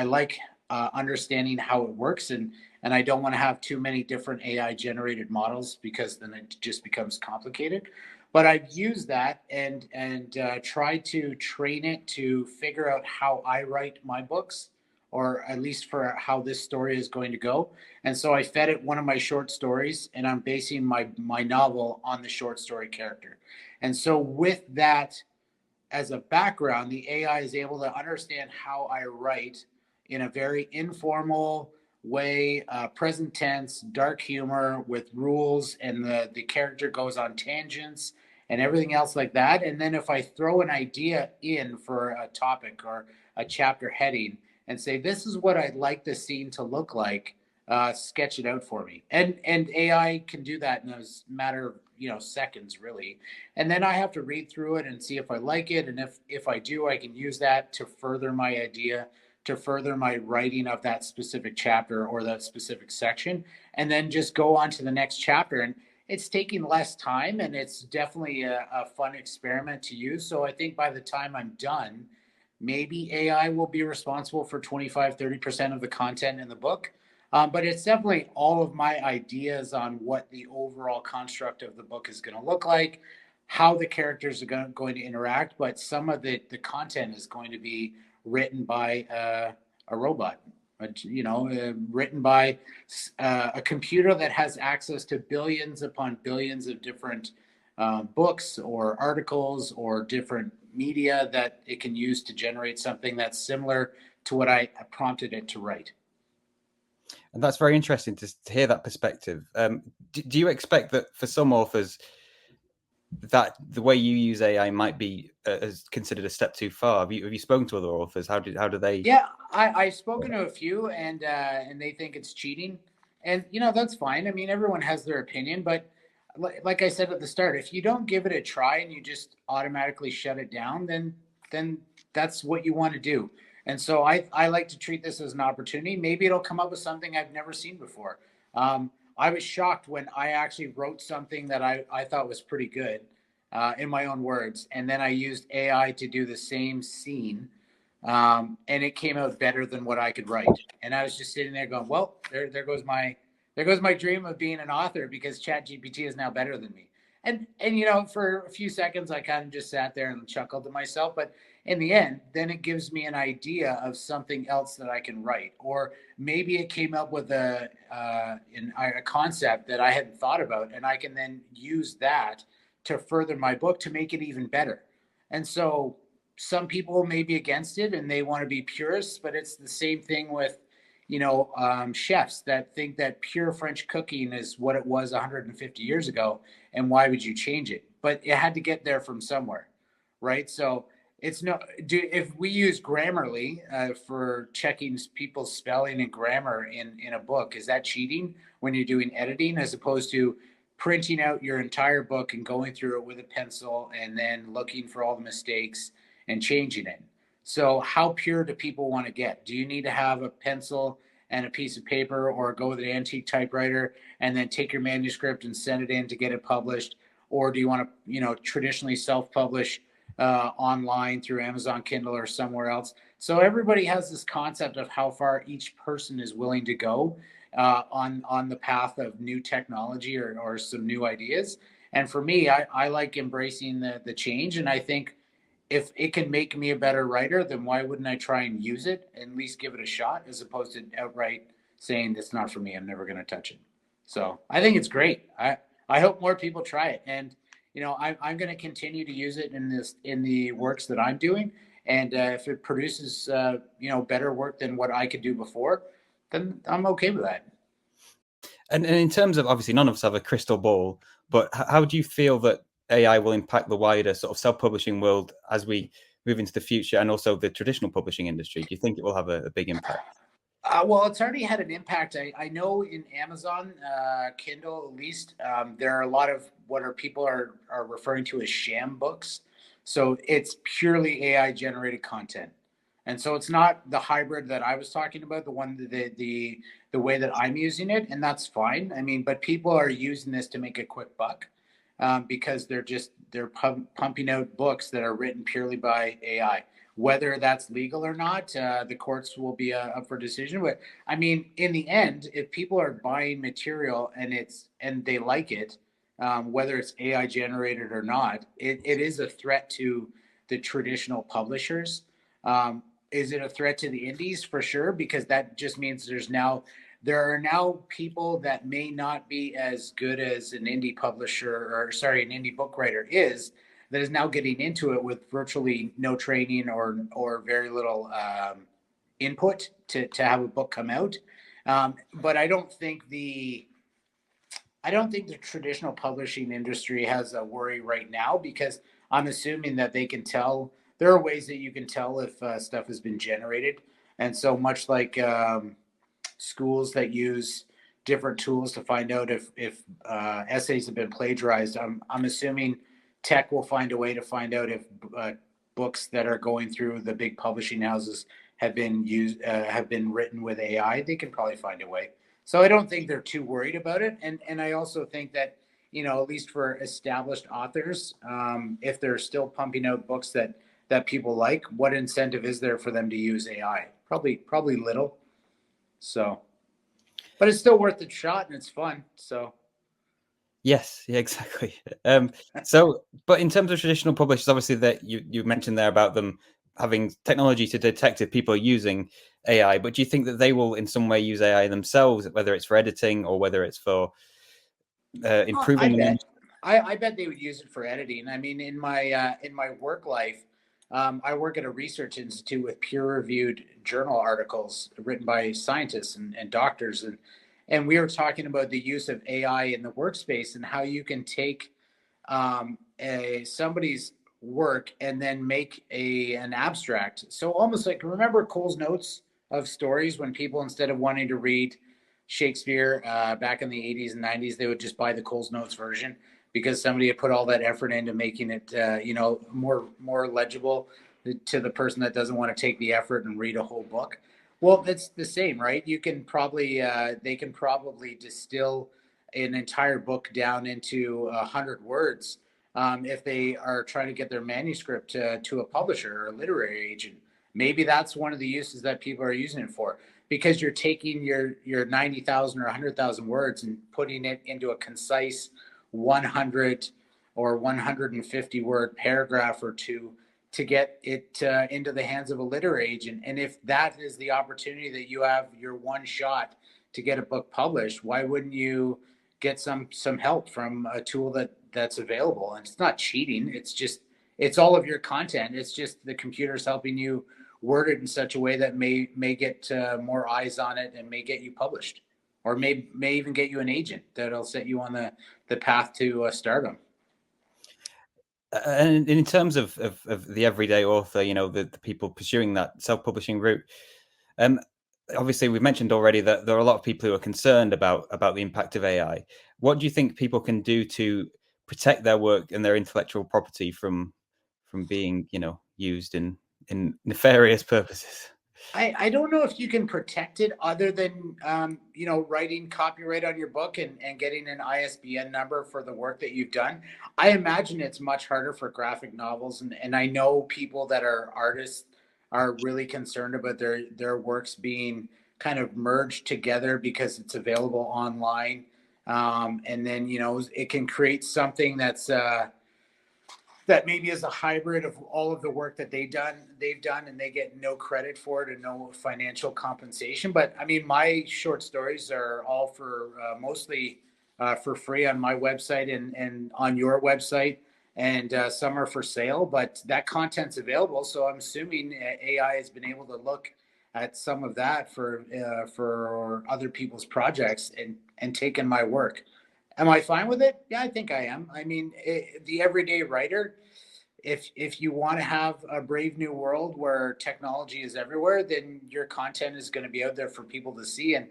like understanding how it works, and I don't want to have too many different AI generated models, because then it just becomes complicated. But I've used that and tried to train it to figure out how I write my books, or at least for how this story is going to go. And so I fed it one of my short stories, and I'm basing my novel on the short story character. And so with that as a background, the AI is able to understand how I write in a very informal way, present tense, dark humor with rules, and the character goes on tangents and everything else like that. And then if I throw an idea in for a topic or a chapter heading and say, this is what I'd like the scene to look like, sketch it out for me. And AI can do that in a matter of seconds, really. And then I have to read through it and see if I like it. And if I do, I can use that to further my idea, to further my writing of that specific chapter or that specific section, and then just go on to the next chapter. And it's taking less time, and it's definitely a fun experiment to use. So I think by the time I'm done, maybe AI will be responsible for 25-30% of the content in the book. But it's definitely all of my ideas on what the overall construct of the book is going to look like, how the characters are going to interact. But some of the content is going to be written by a robot, written by a computer that has access to billions upon billions of different books or articles or different media that it can use to generate something that's similar to what I prompted it to write. And that's very interesting to hear that perspective. Do you expect that for some authors that the way you use AI might be as considered a step too far? Have you spoken to other authors? How do they? Yeah, I've spoken to a few, and they think it's cheating, and that's fine. I mean, everyone has their opinion, but like I said at the start, if you don't give it a try and you just automatically shut it down, then that's what you want to do. And so I like to treat this as an opportunity. Maybe it'll come up with something I've never seen before. I was shocked when I actually wrote something that I thought was pretty good in my own words. And then I used AI to do the same scene. And it came out better than what I could write. And I was just sitting there going, well, there goes my dream of being an author, because ChatGPT is now better than me. And for a few seconds, I kind of just sat there and chuckled to myself. But in the end, then it gives me an idea of something else that I can write. Or maybe it came up with a concept that I hadn't thought about, and I can then use that to further my book to make it even better. And so some people may be against it and they want to be purists, but it's the same thing with chefs that think that pure French cooking is what it was 150 years ago, and why would you change it? But it had to get there from somewhere, right? So if we use Grammarly for checking people's spelling and grammar in a book, is that cheating when you're doing editing, as opposed to printing out your entire book and going through it with a pencil and then looking for all the mistakes and changing it? So how pure do people want to get? Do you need to have a pencil and a piece of paper, or go with an antique typewriter and then take your manuscript and send it in to get it published? Or do you want to, traditionally self-publish online through Amazon Kindle or somewhere else? So everybody has this concept of how far each person is willing to go on the path of new technology or some new ideas. And for me, I like embracing the change. And I think if it can make me a better writer, then why wouldn't I try and use it and at least give it a shot, as opposed to outright saying it's not for me, I'm never going to touch it. So I think it's great. I hope more people try it. And I'm going to continue to use it in the works that I'm doing. And if it produces better work than what I could do before, then I'm okay with that. And in terms of, obviously none of us have a crystal ball, but how do you feel that AI will impact the wider sort of self-publishing world as we move into the future, and also the traditional publishing industry? Do you think it will have a big impact? Well, it's already had an impact. I know in Amazon, Kindle at least, there are a lot of what are people are referring to as sham books. So it's purely AI generated content. And so it's not the hybrid that I was talking about, the one the way that I'm using it, and that's fine. I mean, but people are using this to make a quick buck because they're pumping out books that are written purely by AI. Whether that's legal or not, the courts will be up for decision. But I mean, in the end, if people are buying material and they like it, whether it's AI generated or not, it is a threat to the traditional publishers. Is it a threat to the indies? For sure, because that just means there are now people that may not be as good as an indie publisher or sorry, an indie book writer is, that is now getting into it with virtually no training or very little input to have a book come out. But I don't think the traditional publishing industry has a worry right now, because I'm assuming that they can tell. There are ways that you can tell if stuff has been generated, and so much like schools that use different tools to find out if essays have been plagiarized. I'm assuming tech will find a way to find out if books that are going through the big publishing houses have been written with AI. They can probably find a way. So I don't think they're too worried about it. And I also think that, at least for established authors, if they're still pumping out books that people like, what incentive is there for them to use AI? Probably little. So, but it's still worth the shot and it's fun. So. Yes, yeah, exactly. But in terms of traditional publishers, obviously that you mentioned there about them having technology to detect if people are using AI, but do you think that they will in some way use AI themselves, whether it's for editing or whether it's for improving? I bet they would use it for editing. I mean, in my work life, I work at a research institute with peer-reviewed journal articles written by scientists and doctors, and we were talking about the use of AI in the workspace and how you can take somebody's work and then make an abstract. So almost like, remember Cole's notes of stories, when people, instead of wanting to read Shakespeare back in the 80s and 90s, they would just buy the Cole's Notes version because somebody had put all that effort into making it, more legible to the person that doesn't want to take the effort and read a whole book. Well, that's the same, right? You can probably, they can probably distill an entire book down into 100 words if they are trying to get their manuscript to a publisher or a literary agent. Maybe that's one of the uses that people are using it for, because you're taking your 90,000 or 100,000 words and putting it into a concise 100 or 150 word paragraph or two to get it into the hands of a literary agent. And if that is the opportunity that you have, your one shot to get a book published, why wouldn't you get some help from a tool that's available? And it's not cheating. It's all of your content. It's just the computer's helping you word it in such a way that may get more eyes on it and may get you published, or may even get you an agent that'll set you on the path to stardom. And in terms of the everyday author, the people pursuing that self-publishing route, obviously we've mentioned already that there are a lot of people who are concerned about the impact of AI. What do you think people can do to protect their work and their intellectual property from being, used in nefarious purposes? I don't know if you can protect it other than writing copyright on your book and getting an ISBN number for the work that you've done. I imagine it's much harder for graphic novels, and I know people that are artists are really concerned about their works being kind of merged together because it's available online, and then it can create something that maybe is a hybrid of all of the work that they've done, and they get no credit for it and no financial compensation. But I mean, my short stories are all for mostly for free on my website and on your website, and some are for sale, but that content's available. So I'm assuming AI has been able to look at some of that for other people's projects and taken my work. Am I fine with it? Yeah, I think I am. I mean, the everyday writer, if you want to have a brave new world where technology is everywhere, then your content is going to be out there for people to see. And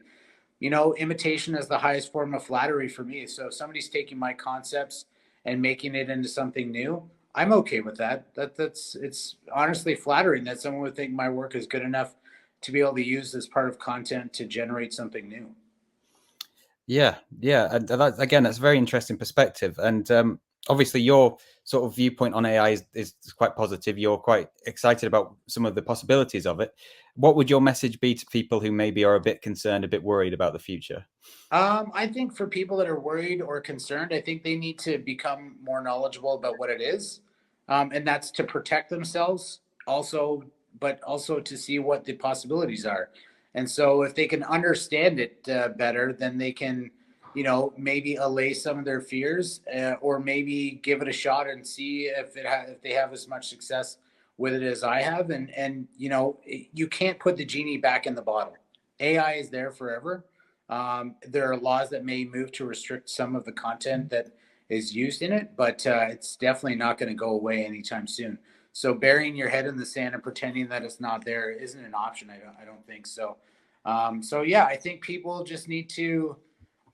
imitation is the highest form of flattery for me. So if somebody's taking my concepts and making it into something new, I'm okay with that. It's honestly flattering that someone would think my work is good enough to be able to use as part of content to generate something new. Yeah, and again, that's a very interesting perspective. And obviously, your sort of viewpoint on AI is quite positive. You're quite excited about some of the possibilities of it. What would your message be to people who maybe are a bit concerned, a bit worried about the future? I think for people that are worried or concerned, I think they need to become more knowledgeable about what it is, and that's to protect themselves also, but also to see what the possibilities are. And so, if they can understand it better, then they can, maybe allay some of their fears, or maybe give it a shot and see if they have as much success with it as I have. And you can't put the genie back in the bottle. AI is there forever. There are laws that may move to restrict some of the content that is used in it, but it's definitely not going to go away anytime soon. So burying your head in the sand and pretending that it's not there isn't an option. I don't think so. So yeah, I think people just need to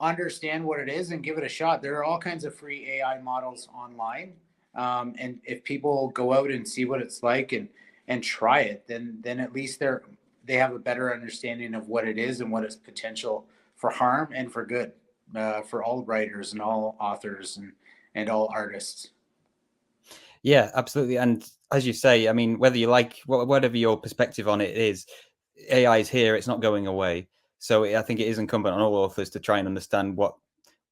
understand what it is and give it a shot. There are all kinds of free AI models online, and if people go out and see what it's like and try it, then at least they have a better understanding of what it is and what its potential for harm and for good, for all writers and all authors and all artists. Yeah, absolutely. And as you say, I mean, whether you like whatever your perspective on it is, AI is here; it's not going away. So I think it is incumbent on all authors to try and understand what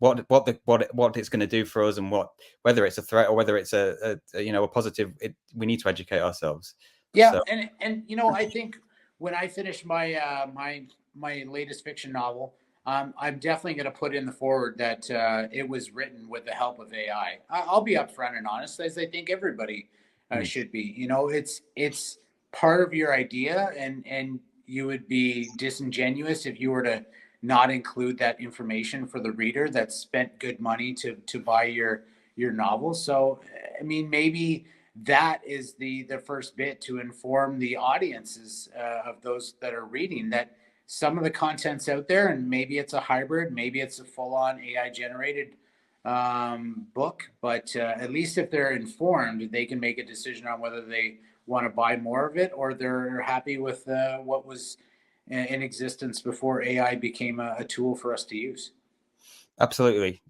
it's going to do for us, and whether it's a threat or whether it's a positive. We need to educate ourselves. Yeah, so. and I think when I finish my my latest fiction novel, I'm definitely going to put in the forward that it was written with the help of AI. I'll be upfront and honest, as I think everybody should be. It's part of your idea, and you would be disingenuous if you were to not include that information for the reader that spent good money to buy your novel. So, I mean, maybe that is the first bit to inform the audiences of those that are reading that some of the content's out there, and maybe it's a hybrid, maybe it's a full-on AI generated book, but at least if they're informed, they can make a decision on whether they want to buy more of it or they're happy with what was in existence before AI became a tool for us to use. Absolutely.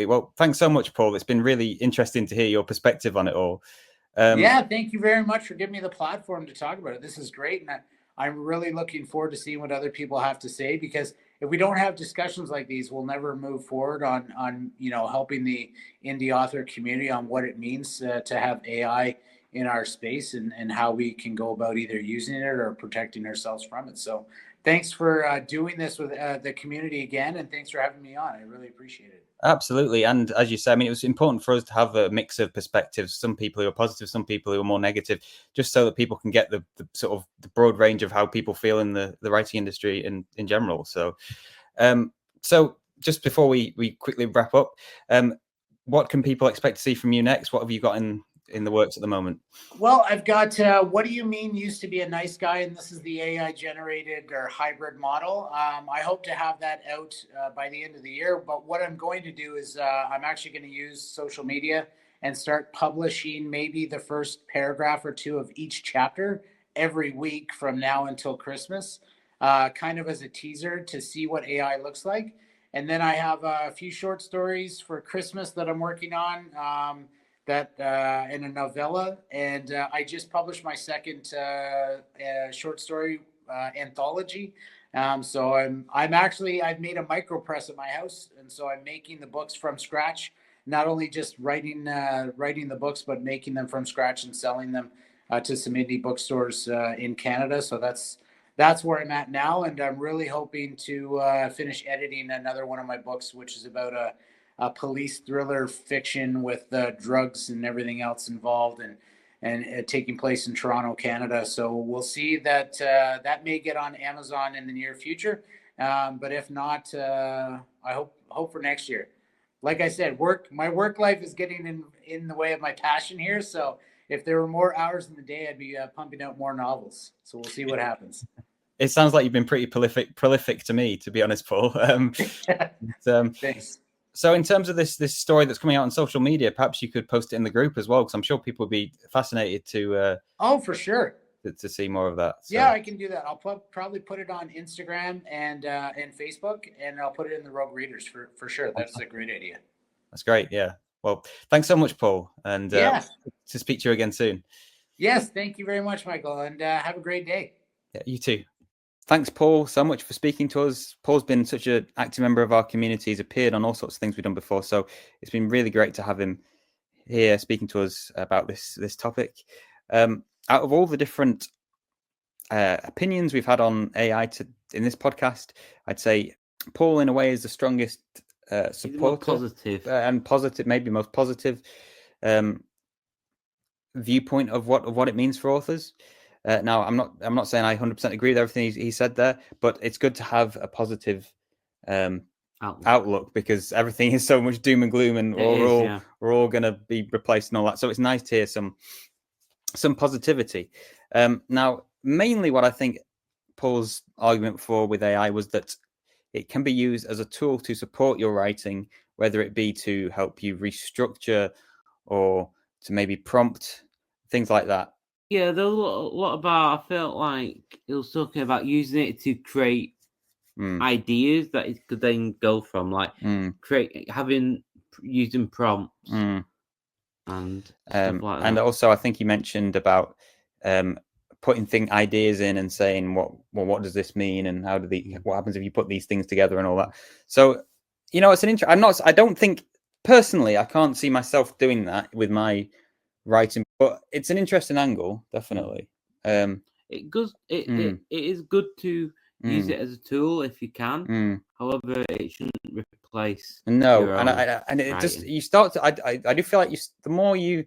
Well, thanks so much, Paul. It's been really interesting to hear your perspective on it all. Yeah, thank you very much for giving me the platform to talk about it. This is great, and I'm really looking forward to seeing what other people have to say, because if we don't have discussions like these, we'll never move forward on helping the indie author community on what it means to have AI in our space and how we can go about either using it or protecting ourselves from it. So thanks for doing this with the community again, and thanks for having me on. I really appreciate it. Absolutely. And as you say, I mean, it was important for us to have a mix of perspectives, some people who are positive, some people who are more negative, just so that people can get the sort of the broad range of how people feel in the writing industry in general. So just before we quickly wrap up, what can people expect to see from you next? What have you got in the works at the moment? Well, I've got What Do You Mean Used to Be a Nice Guy, and this is the AI generated or hybrid model. I hope to have that out by the end of the year, but what I'm going to do is I'm actually going to use social media and start publishing maybe the first paragraph or two of each chapter every week from now until Christmas, kind of as a teaser to see what AI looks like. And then I have a few short stories for Christmas that I'm working on, that in a novella, and I just published my second short story anthology. So I've made a micro press at my house, and so I'm making the books from scratch. Not only just writing the books, but making them from scratch and selling them to some indie bookstores in Canada. So that's where I'm at now, and I'm really hoping to finish editing another one of my books, which is about a police thriller fiction with drugs and everything else involved, and taking place in Toronto, Canada. So we'll see that that may get on Amazon in the near future, but if not, I hope for next year. Like I said, my work life is getting in the way of my passion here, so if there were more hours in the day, I'd be pumping out more novels. So we'll see what happens. It sounds like you've been pretty prolific to me, to be honest, Paul. Thanks. So in terms of this story that's coming out on social media, perhaps you could post it in the group as well, because I'm sure people would be fascinated to for sure, to see more of that. So. Yeah, I can do that. I'll probably put it on Instagram and Facebook, and I'll put it in the Rogue Readers for sure. That's a great idea. That's great. Yeah. Well, thanks so much, Paul, and to speak to you again soon. Yes, thank you very much, Michael, and have a great day. Yeah, you too. Thanks, Paul, so much for speaking to us. Paul's been such an active member of our community. He's appeared on all sorts of things we've done before. So it's been really great to have him here speaking to us about this topic. Out of all the different opinions we've had on AI in this podcast, I'd say Paul, in a way, is the strongest supporter. Positive, maybe most positive viewpoint of what it means for authors. Now, I'm not saying I 100% agree with everything he said there, but it's good to have a positive outlook, because everything is so much doom and gloom, and we're all going to be replaced and all that. So it's nice to hear some positivity. Now, mainly what I think Paul's argument with AI was that it can be used as a tool to support your writing, whether it be to help you restructure or to maybe prompt, things like that. Yeah, there's a lot about, I felt like it was talking about using it to create ideas that it could then go from, like using prompts and stuff like that. And also, I think he mentioned about putting ideas in and saying what does this mean, and what happens if you put these things together and all that. So, it's an I don't think personally, I can't see myself doing that with my writing, but it's an interesting angle, definitely. It is good to use it as a tool if you can. However, it shouldn't replace. No, and it just you start to. I do feel like the more you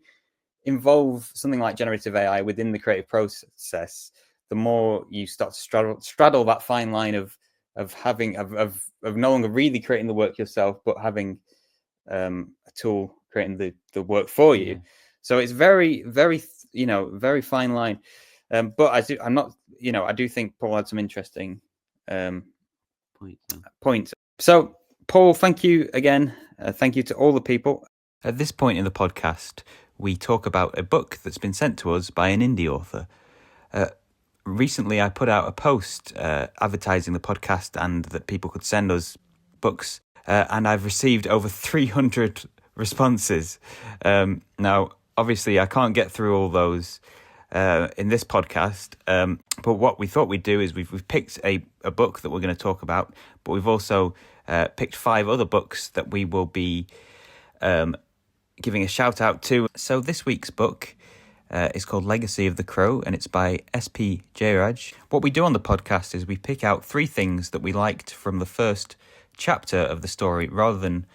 involve something like generative AI within the creative process, the more you start to straddle that fine line of no longer really creating the work yourself, but having a tool creating the work for you. So it's very, very, very fine line. But I do think Paul had some interesting points. So, Paul, thank you again. Thank you to all the people. At this point in the podcast, we talk about a book that's been sent to us by an indie author. Recently, I put out a post advertising the podcast and that people could send us books. And I've received over 300 responses. Now, obviously, I can't get through all those in this podcast, but what we thought we'd do is we've picked a book that we're going to talk about, but we've also picked 5 other books that we will be giving a shout out to. So this week's book is called Legacy of the Crow, and it's by S.P. Jairaj. What we do on the podcast is we pick out 3 things that we liked from the first chapter of the story, rather than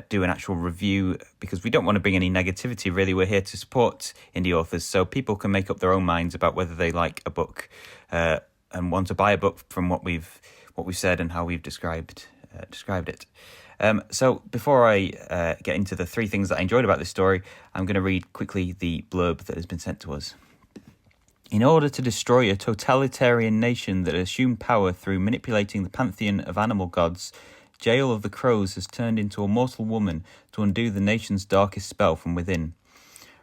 do an actual review, because we don't want to bring any negativity, really. We're here to support indie authors, so people can make up their own minds about whether they like a book and want to buy a book from what we've said and how we've described it. So before I get into the 3 things that I enjoyed about this story, I'm going to read quickly the blurb that has been sent to us. In order to destroy a totalitarian nation that assumed power through manipulating the pantheon of animal gods, Jael of the Crows has turned into a mortal woman to undo the nation's darkest spell from within.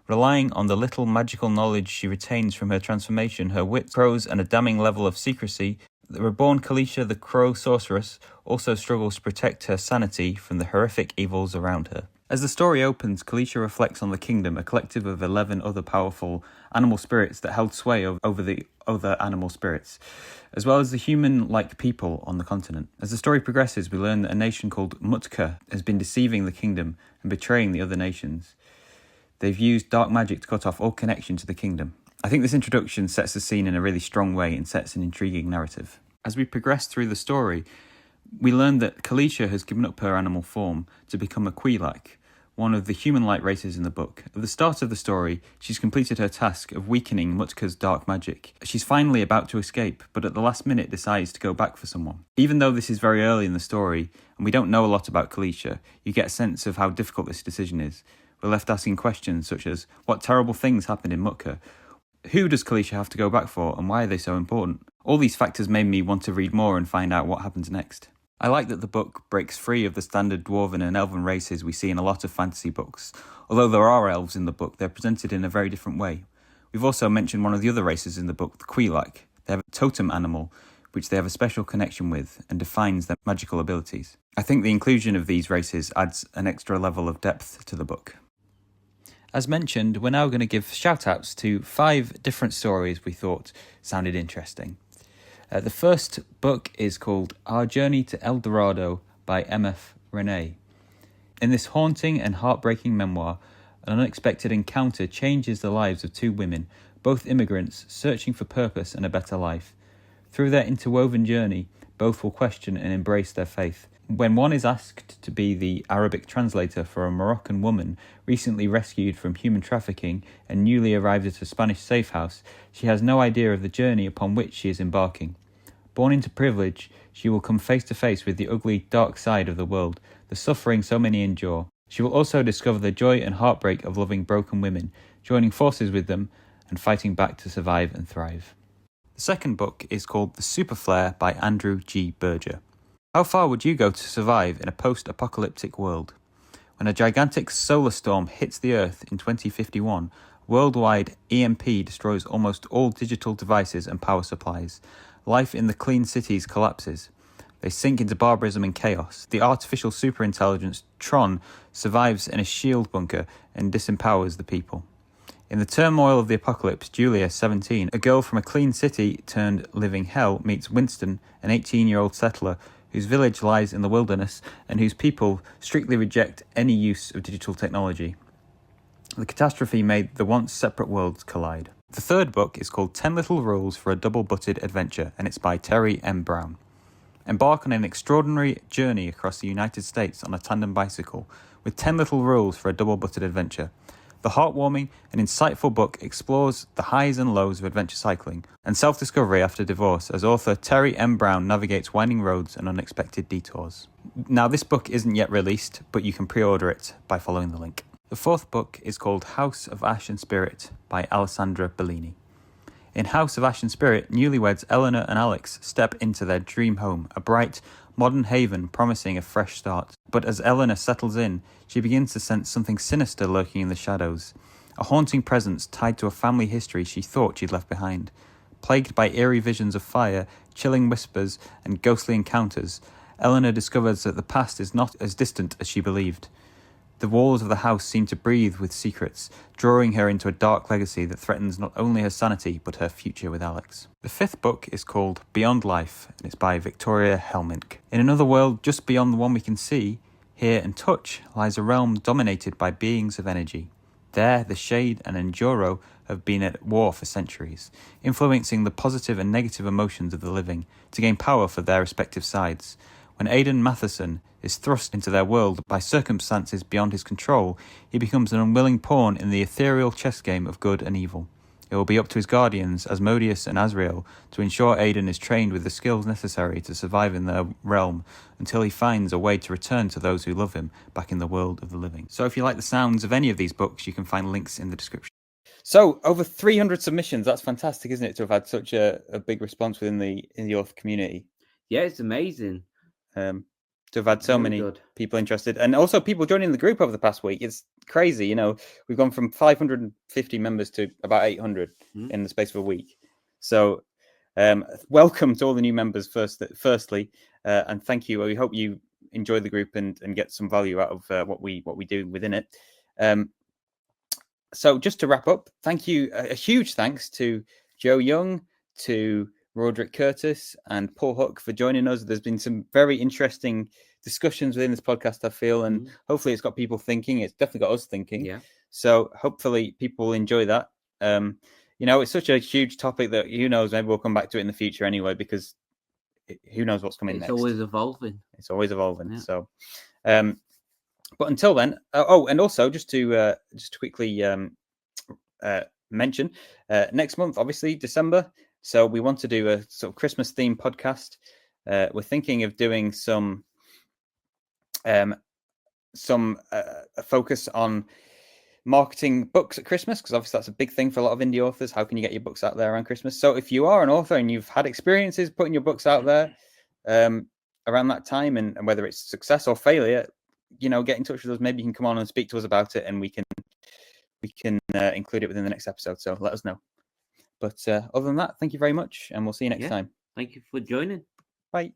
Relying on the little magical knowledge she retains from her transformation, her wit, crows, and a damning level of secrecy, the reborn Kalisha, the Crow Sorceress, also struggles to protect her sanity from the horrific evils around her. As the story opens, Kalisha reflects on the kingdom, a collective of 11 other powerful animal spirits that held sway over the other animal spirits, as well as the human-like people on the continent. As the story progresses, we learn that a nation called Mutka has been deceiving the kingdom and betraying the other nations. They've used dark magic to cut off all connection to the kingdom. I think this introduction sets the scene in a really strong way and sets an intriguing narrative. As we progress through the story, we learn that Kalisha has given up her animal form to become a Quilak, one of the human-like races in the book. At the start of the story, she's completed her task of weakening Mutka's dark magic. She's finally about to escape, but at the last minute decides to go back for someone. Even though this is very early in the story, and we don't know a lot about Kalisha, you get a sense of how difficult this decision is. we're left asking questions such as, what terrible things happened in Mutka? Who does Kalisha have to go back for, and why are they so important? All these factors made me want to read more and find out what happens next. I like that the book breaks free of the standard dwarven and elven races we see in a lot of fantasy books. Although there are elves in the book, they're presented in a very different way. We've also mentioned one of the other races in the book, the Quilak. They have a totem animal, which they have a special connection with and defines their magical abilities. I think the inclusion of these races adds an extra level of depth to the book. As mentioned, we're now going to give shout-outs to 5 different stories we thought sounded interesting. The first book is called Our Journey to El Dorado by M.F. Renee. In this haunting and heartbreaking memoir, an unexpected encounter changes the lives of 2 women, both immigrants searching for purpose and a better life. Through their interwoven journey, both will question and embrace their faith. When one is asked to be the Arabic translator for a Moroccan woman recently rescued from human trafficking and newly arrived at a Spanish safe house, she has no idea of the journey upon which she is embarking. Born into privilege, she will come face to face with the ugly, dark side of the world, the suffering so many endure. She will also discover the joy and heartbreak of loving broken women, joining forces with them and fighting back to survive and thrive. The second book is called The Superflare by Andrew G. Berger. How far would you go to survive in a post-apocalyptic world? When a gigantic solar storm hits the Earth in 2051, worldwide EMP destroys almost all digital devices and power supplies. Life in the clean cities collapses. They sink into barbarism and chaos. The artificial superintelligence Tron survives in a shield bunker and disempowers the people. In the turmoil of the apocalypse, Julia, 17, a girl from a clean city turned living hell, meets Winston, an 18-year-old settler whose village lies in the wilderness and whose people strictly reject any use of digital technology. The catastrophe made the once separate worlds collide. The third book is called 10 Little Rules for a Double-Butted Adventure, and it's by Terry M. Brown. Embark on an extraordinary journey across the United States on a tandem bicycle with 10 Little Rules for a Double-Butted Adventure. The heartwarming and insightful book explores the highs and lows of adventure cycling and self-discovery after divorce as author Terry M. Brown navigates winding roads and unexpected detours. Now, this book isn't yet released, but you can pre-order it by following the link. The fourth book is called House of Ash and Spirit by Alessandra Bellini. In House of Ash and Spirit, newlyweds Eleanor and Alex step into their dream home, a bright, modern haven promising a fresh start. But as Eleanor settles in, she begins to sense something sinister lurking in the shadows, a haunting presence tied to a family history she thought she'd left behind. Plagued by eerie visions of fire, chilling whispers, and ghostly encounters, Eleanor discovers that the past is not as distant as she believed. The walls of the house seem to breathe with secrets, drawing her into a dark legacy that threatens not only her sanity, but her future with Alex. The fifth book is called Beyond Life, and it's by Victoria Helmink. In another world just beyond the one we can see, hear and touch, lies a realm dominated by beings of energy. There, the Shade and Enduro have been at war for centuries, influencing the positive and negative emotions of the living to gain power for their respective sides. When Aidan Matheson is thrust into their world by circumstances beyond his control, he becomes an unwilling pawn in the ethereal chess game of good and evil. It will be up to his guardians, Asmodeus and Azrael, to ensure Aidan is trained with the skills necessary to survive in their realm until he finds a way to return to those who love him back in the world of the living. So if you like the sounds of any of these books, you can find links in the description. So over 300 submissions. That's fantastic, isn't it, to have had such a big response within the author community? Yeah, it's amazing. To have had so many people interested, and also people joining the group over the past week. It's crazy, you know. We've gone from 550 members to about 800 in the space of a week. So, welcome to all the new members. Firstly, and thank you. We hope you enjoy the group and get some value out of what we do within it. So, just to wrap up, thank you. A huge thanks to Joe Young, to Raudric Curtis and Paul Hook for joining us. There's been some very interesting discussions within this podcast, I feel, and hopefully it's got people thinking. It's definitely got us thinking. Yeah. So hopefully people will enjoy that. You know, it's such a huge topic that who knows, maybe we'll come back to it in the future anyway, because who knows what's coming next. It's always evolving. It's always evolving. Yeah. So, but until then, and also just to quickly mention, next month, obviously December. So we want to do a sort of Christmas themed podcast. We're thinking of doing some focus on marketing books at Christmas, because obviously that's a big thing for a lot of indie authors. How can you get your books out there around Christmas? So if you are an author and you've had experiences putting your books out there around that time, and whether it's success or failure, get in touch with us. Maybe you can come on and speak to us about it, and we can include it within the next episode. So let us know. But other than that, thank you very much, and we'll see you next time. Thank you for joining. Bye.